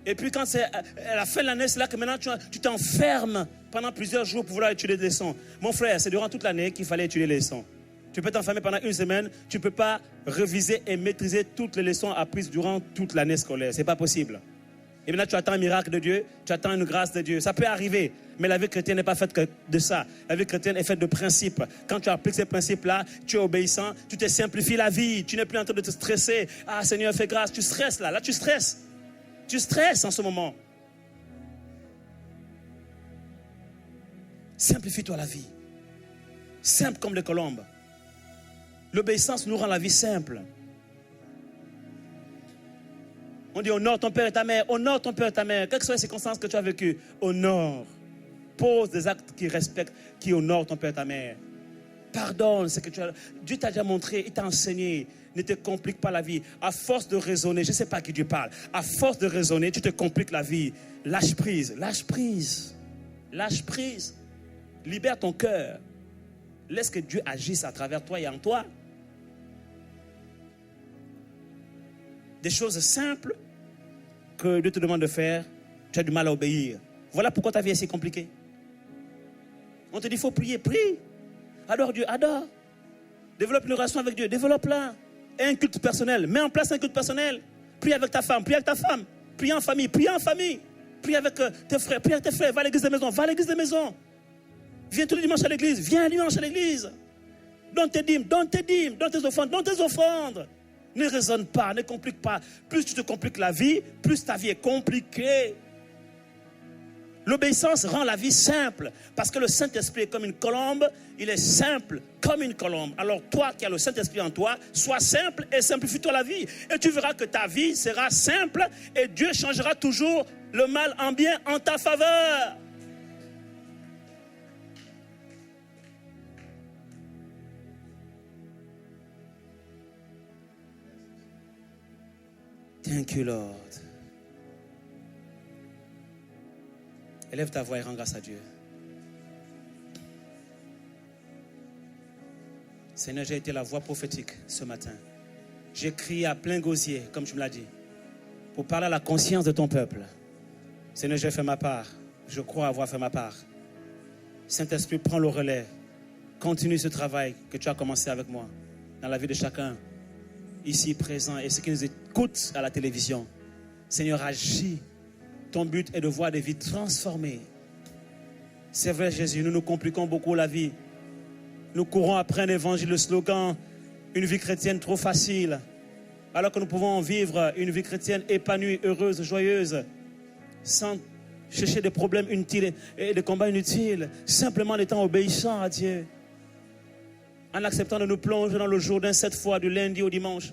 Et puis quand c'est à la fin de l'année, c'est là que maintenant tu t'enfermes pendant plusieurs jours pour vouloir étudier des leçons. Mon frère, c'est durant toute l'année qu'il fallait étudier les leçons. Tu peux t'enfermer pendant une semaine, tu ne peux pas réviser et maîtriser toutes les leçons apprises durant toute l'année scolaire. Ce n'est pas possible. Et maintenant, tu attends un miracle de Dieu, tu attends une grâce de Dieu. Ça peut arriver, mais la vie chrétienne n'est pas faite que de ça. La vie chrétienne est faite de principes. Quand tu appliques ces principes-là, tu es obéissant, tu te simplifies la vie. Tu n'es plus en train de te stresser. Ah, Seigneur, fais grâce. Tu stresses là. Là, tu stresses. Tu stresses en ce moment. Simplifie-toi la vie. Simple comme les colombes. L'obéissance nous rend la vie simple. On dit honore ton père et ta mère, honore ton père et ta mère. Quelles que soient les circonstances que tu as vécues, honore. Pose des actes qui respectent, qui honorent ton père et ta mère. Pardonne ce que tu as. Dieu t'a déjà montré, il t'a enseigné. Ne te complique pas la vie. À force de raisonner, je ne sais pas à qui Dieu parle. À force de raisonner, tu te compliques la vie. Lâche prise, lâche prise. Lâche prise. Libère ton cœur. Laisse que Dieu agisse à travers toi et en toi. Des choses simples que Dieu te demande de faire, tu as du mal à obéir. Voilà pourquoi ta vie est si compliquée. On te dit, il faut prier, prie. Adore Dieu, adore. Développe une relation avec Dieu, développe-la. Et un culte personnel, mets en place un culte personnel. Prie avec ta femme, prie avec ta femme. Prie en famille, prie en famille. Prie avec tes frères, prie avec tes frères. Va à l'église de maison, va à l'église de maison. Viens tous les dimanches à l'église, viens dimanche à l'église. Donne tes dîmes, donne tes offrandes. Ne raisonne pas, ne complique pas. Plus tu te compliques la vie, plus ta vie est compliquée. L'obéissance rend la vie simple. Parce que le Saint-Esprit est comme une colombe, il est simple comme une colombe. Alors toi qui as le Saint-Esprit en toi, sois simple et simplifie-toi la vie. Et tu verras que ta vie sera simple et Dieu changera toujours le mal en bien en ta faveur. Thank you, Lord. Élève ta voix et rends grâce à Dieu. Seigneur, j'ai été la voix prophétique ce matin. J'ai crié à plein gosier, comme tu me l'as dit, pour parler à la conscience de ton peuple. Seigneur, j'ai fait ma part. Je crois avoir fait ma part. Saint-Esprit, prends le relais. Continue ce travail que tu as commencé avec moi dans la vie de chacun ici présent et ceux qui nous écoutent à la télévision. Seigneur, agis. Ton but est de voir des vies transformées. C'est vrai, Jésus, nous nous compliquons beaucoup la vie. Nous courons après un évangile, le slogan, une vie chrétienne trop facile. Alors que nous pouvons vivre une vie chrétienne épanouie, heureuse, joyeuse, sans chercher des problèmes inutiles et des combats inutiles, simplement en étant obéissant à Dieu. en acceptant de nous plonger dans le Jourdain 7 fois, du lundi au dimanche.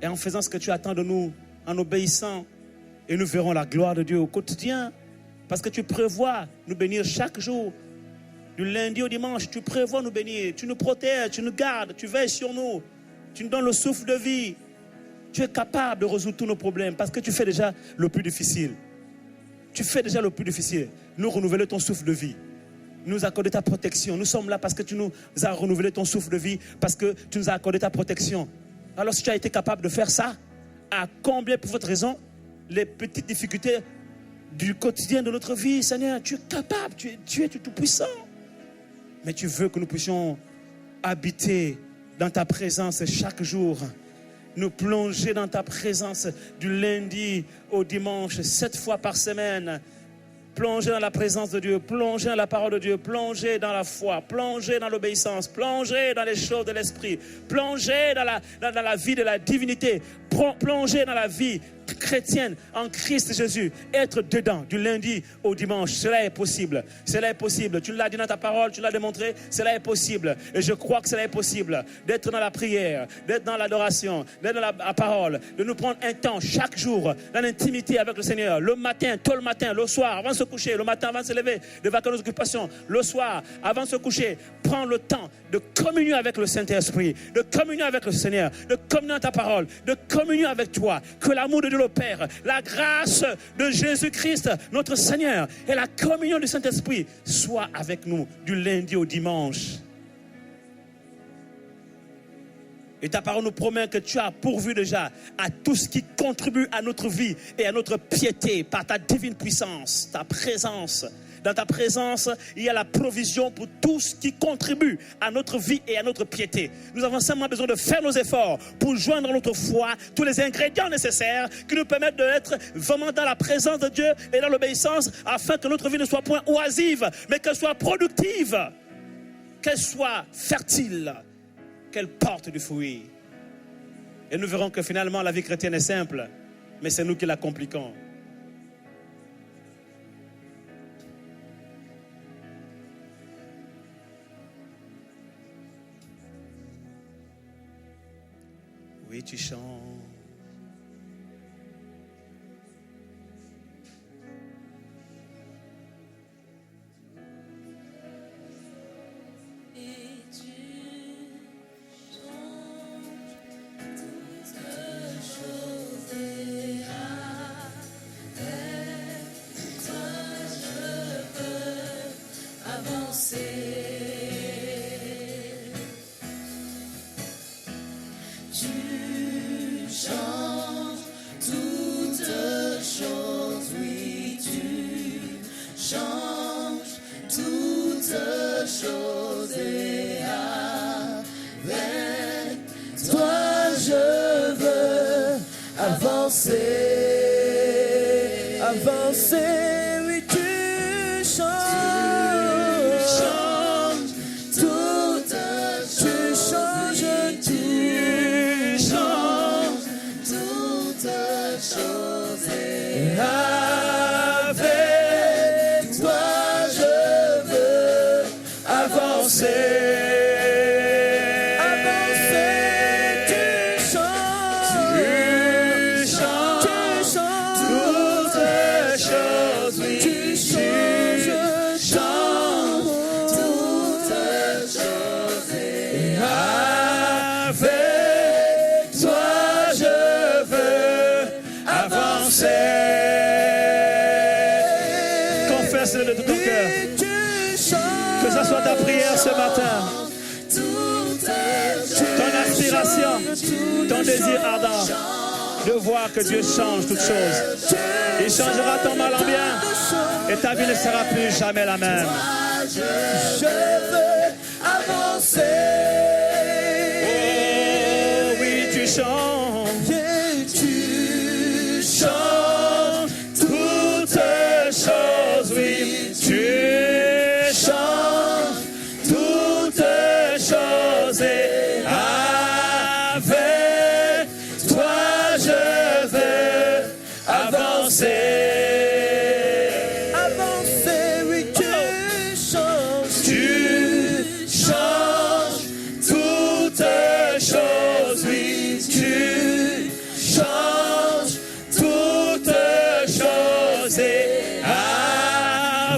Et en faisant ce que tu attends de nous, en obéissant. Et nous verrons la gloire de Dieu au quotidien. Parce que tu prévois nous bénir chaque jour. Du lundi au dimanche, tu prévois nous bénir. Tu nous protèges, tu nous gardes, tu veilles sur nous. Tu nous donnes le souffle de vie. Tu es capable de résoudre tous nos problèmes parce que tu fais déjà le plus difficile. Tu fais déjà le plus difficile. Nous renouveler ton souffle de vie. Nous accorder ta protection. Nous sommes là parce que tu nous as renouvelé ton souffle de vie, parce que tu nous as accordé ta protection. Alors si tu as été capable de faire ça, à combien pour votre raison, les petites difficultés du quotidien de notre vie, Seigneur, tu es capable, tu es tout puissant. Mais tu veux que nous puissions habiter dans ta présence chaque jour. Nous plonger dans ta présence du lundi au dimanche, 7 fois par semaine. Plonger dans la présence de Dieu, plonger dans la parole de Dieu, plonger dans la foi, plonger dans l'obéissance, plonger dans les choses de l'esprit, plonger dans la vie de la divinité, plonger dans la vie chrétienne en Christ Jésus, être dedans du lundi au dimanche. Cela est possible. Cela est possible. Tu l'as dit dans ta parole, tu l'as démontré. Cela est possible. Et je crois que cela est possible. D'être dans la prière, d'être dans l'adoration, d'être dans la parole, de nous prendre un temps chaque jour dans l'intimité avec le Seigneur. Le matin, tôt le matin, le soir, avant de se coucher, le matin avant de se lever, de vacances nos occupations, le soir, avant de se coucher, prends le temps de communier avec le Saint-Esprit, de communier avec le Seigneur, de communier dans ta parole, de communier avec toi. Que l'amour de Dieu le Père, la grâce de Jésus-Christ, notre Seigneur, et la communion du Saint-Esprit soient avec nous du lundi au dimanche. Et ta parole nous promet que tu as pourvu déjà à tout ce qui contribue à notre vie et à notre piété par ta divine puissance, ta présence. Dans ta présence, il y a la provision pour tout ce qui contribue à notre vie et à notre piété. Nous avons simplement besoin de faire nos efforts pour joindre dans notre foi tous les ingrédients nécessaires qui nous permettent d'être vraiment dans la présence de Dieu et dans l'obéissance, afin que notre vie ne soit point oisive, mais qu'elle soit productive, qu'elle soit fertile, qu'elle porte du fruit. Et nous verrons que finalement la vie chrétienne est simple, mais c'est nous qui la compliquons. Oui, tu chantes. Avancer, oui, tu changes toutes choses. Et avec toi, je veux avancer. De tout ton cœur. Que ce soit ta prière ce matin, ton aspiration, ton désir ardent de voir que Dieu change toutes choses. Il changera ton mal en bien et ta vie ne sera plus jamais la même. Je veux avancer. Oh oui, tu changes. Tu changes toutes choses, oui. Tu changes toutes choses et avec toi je veux avancer. Avancer, oui, tu changes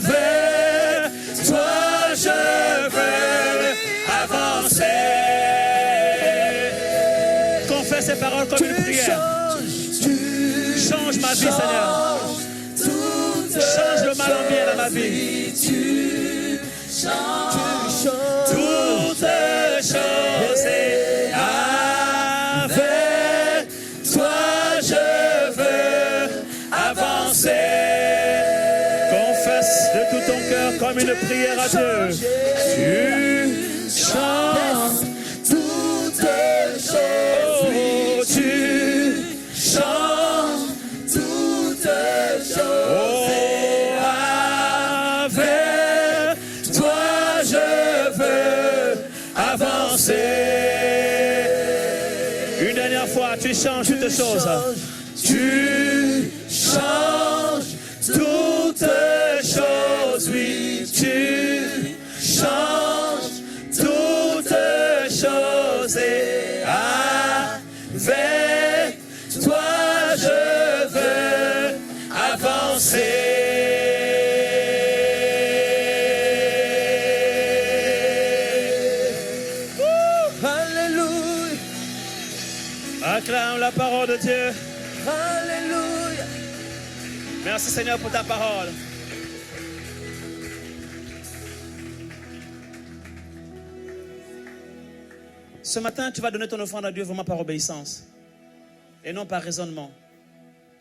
vers toi je veux avancer. Confesse ces paroles comme une prière. Change ma vie, Seigneur. Change le mal en bien dans ma vie. Tu changes toutes choses. Et avec toi je veux avancer. Confesse de tout ton cœur comme une prière à Dieu. Tu changes toutes choses. oh, tu Change toutes choses. oh, avec toi je veux avancer. Une dernière fois, tu changes toutes choses. Tu changes toutes choses, oui, tu changes toutes choses. Et avec toi je veux avancer. Alléluia. Acclame la parole de Dieu. Alléluia. Merci Seigneur pour ta parole. Ce matin, tu vas donner ton offrande à Dieu vraiment par obéissance et non par raisonnement.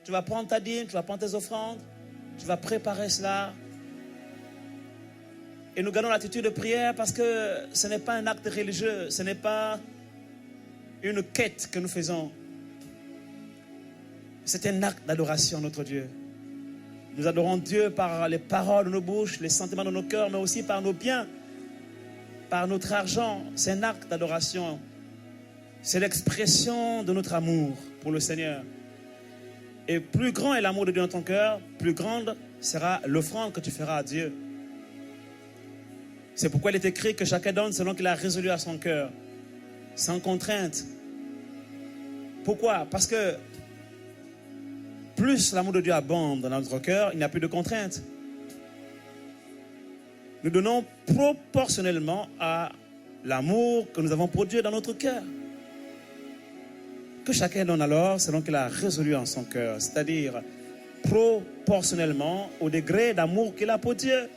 Tu vas prendre ta dîme, tu vas prendre tes offrandes, tu vas préparer cela. Et nous gardons l'attitude de prière parce que ce n'est pas un acte religieux, ce n'est pas une quête que nous faisons. C'est un acte d'adoration à notre Dieu. Nous adorons Dieu par les paroles de nos bouches, les sentiments de nos cœurs, mais aussi par nos biens, par notre argent. C'est un acte d'adoration. C'est l'expression de notre amour pour le Seigneur. Et plus grand est l'amour de Dieu dans ton cœur, plus grande sera l'offrande que tu feras à Dieu. C'est pourquoi il est écrit que chacun donne selon qu'il a résolu à son cœur, sans contrainte. Pourquoi? Parce que plus l'amour de Dieu abonde dans notre cœur, il n'y a plus de contrainte. Nous donnons proportionnellement à l'amour que nous avons pour Dieu dans notre cœur. Que chacun donne alors selon qu'il a résolu en son cœur, c'est-à-dire proportionnellement au degré d'amour qu'il a pour Dieu.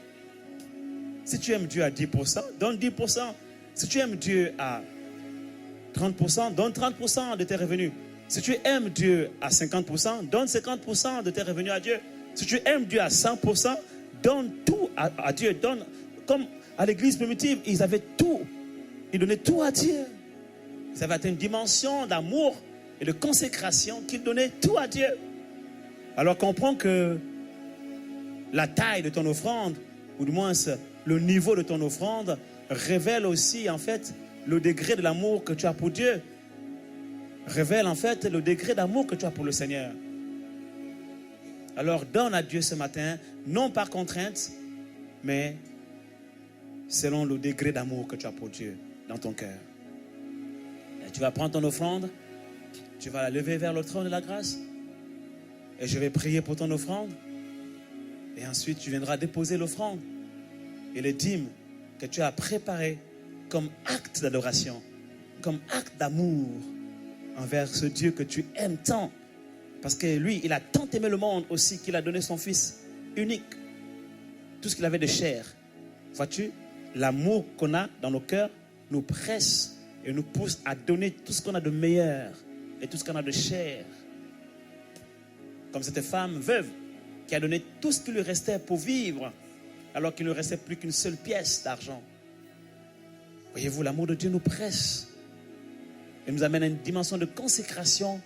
Si tu aimes Dieu à 10%, donne 10%. Si tu aimes Dieu à 30%, donne 30% de tes revenus. Si tu aimes Dieu à 50%, donne 50% de tes revenus à Dieu. Si tu aimes Dieu à 100%, donne tout à Dieu. Donne, comme à l'église primitive, ils avaient tout. Ils donnaient tout à Dieu. Ils avaient atteint une dimension d'amour et de consécration qu'ils donnaient tout à Dieu. Alors comprends que la taille de ton offrande, ou du moins le niveau de ton offrande, révèle aussi en fait le degré de l'amour que tu as pour Dieu. Révèle en fait le degré d'amour que tu as pour le Seigneur. Alors donne à Dieu ce matin, non par contrainte, mais selon le degré d'amour que tu as pour Dieu dans ton cœur. Et tu vas prendre ton offrande, tu vas la lever vers le trône de la grâce, et je vais prier pour ton offrande, et ensuite tu viendras déposer l'offrande et les dîmes que tu as préparées comme acte d'adoration, comme acte d'amour envers ce Dieu que tu aimes tant. Parce que lui, il a tant aimé le monde aussi qu'il a donné son Fils unique. Tout ce qu'il avait de chair. Vois-tu, l'amour qu'on a dans nos cœurs nous presse et nous pousse à donner tout ce qu'on a de meilleur et tout ce qu'on a de chair. Comme cette femme veuve qui a donné tout ce qui lui restait pour vivre alors qu'il ne restait plus qu'une seule pièce d'argent. Voyez-vous, l'amour de Dieu nous presse et nous amène à une dimension de consécration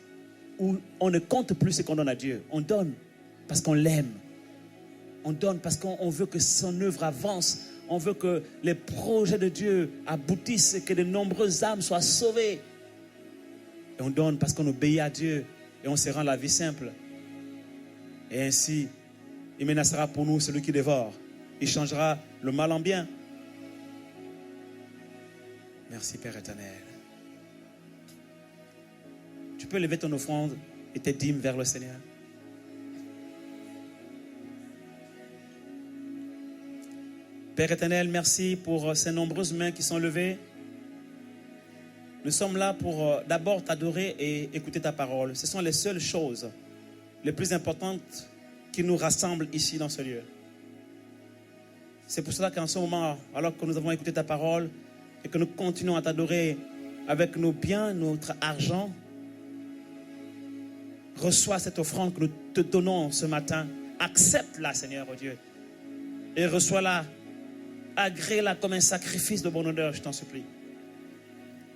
où on ne compte plus ce qu'on donne à Dieu. On donne parce qu'on l'aime. On donne parce qu'on veut que son œuvre avance. On veut que les projets de Dieu aboutissent et que de nombreuses âmes soient sauvées. Et on donne parce qu'on obéit à Dieu et on se rend la vie simple. Et ainsi, il menacera pour nous celui qui dévore. Il changera le mal en bien. Merci Père éternel. Tu peux lever ton offrande et tes dîmes vers le Seigneur. Père éternel, merci pour ces nombreuses mains qui sont levées. Nous sommes là pour d'abord t'adorer et écouter ta parole. Ce sont les seules choses les plus importantes qui nous rassemblent ici dans ce lieu. C'est pour cela qu'en ce moment, alors que nous avons écouté ta parole et que nous continuons à t'adorer avec nos biens, notre argent, reçois cette offrande que nous te donnons ce matin. Accepte-la, Seigneur, oh Dieu. Et reçois-la. Agrée-la comme un sacrifice de bonne odeur, je t'en supplie.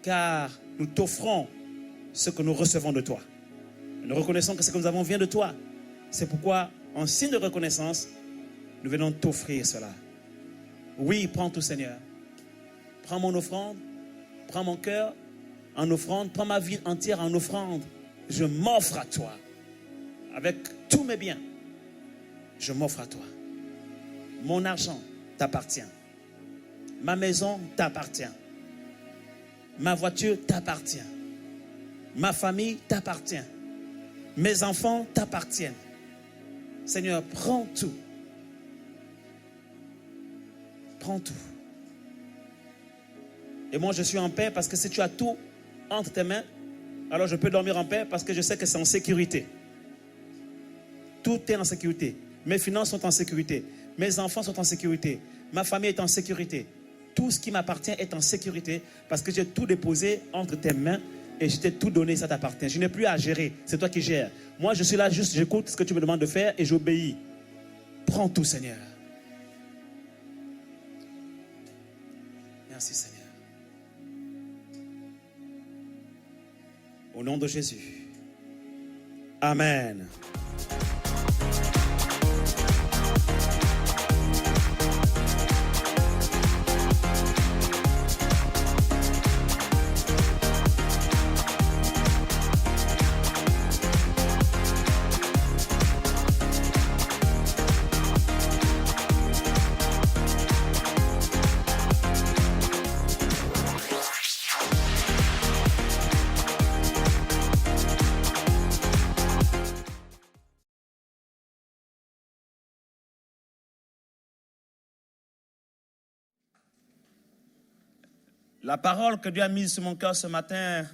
Car nous t'offrons ce que nous recevons de toi. Nous reconnaissons que ce que nous avons vient de toi. C'est pourquoi, en signe de reconnaissance, nous venons t'offrir cela. Oui, prends tout, Seigneur. Prends mon offrande, prends mon cœur en offrande, prends ma vie entière en offrande. Je m'offre à toi. Avec tous mes biens, je m'offre à toi. Mon argent t'appartient. Ma maison t'appartient. Ma voiture t'appartient. Ma famille t'appartient. Mes enfants t'appartiennent. Seigneur, prends tout. Prends tout. Et moi, je suis en paix parce que si tu as tout entre tes mains, alors je peux dormir en paix parce que je sais que c'est en sécurité. Tout est en sécurité. Mes finances sont en sécurité. Mes enfants sont en sécurité. Ma famille est en sécurité. Tout ce qui m'appartient est en sécurité parce que j'ai tout déposé entre tes mains et je t'ai tout donné, ça t'appartient. Je n'ai plus à gérer, c'est toi qui gères. Moi, je suis là juste, j'écoute ce que tu me demandes de faire et j'obéis. Prends tout, Seigneur. Merci, Seigneur. Au nom de Jésus. Amen. La parole que Dieu a mise sur mon cœur ce matin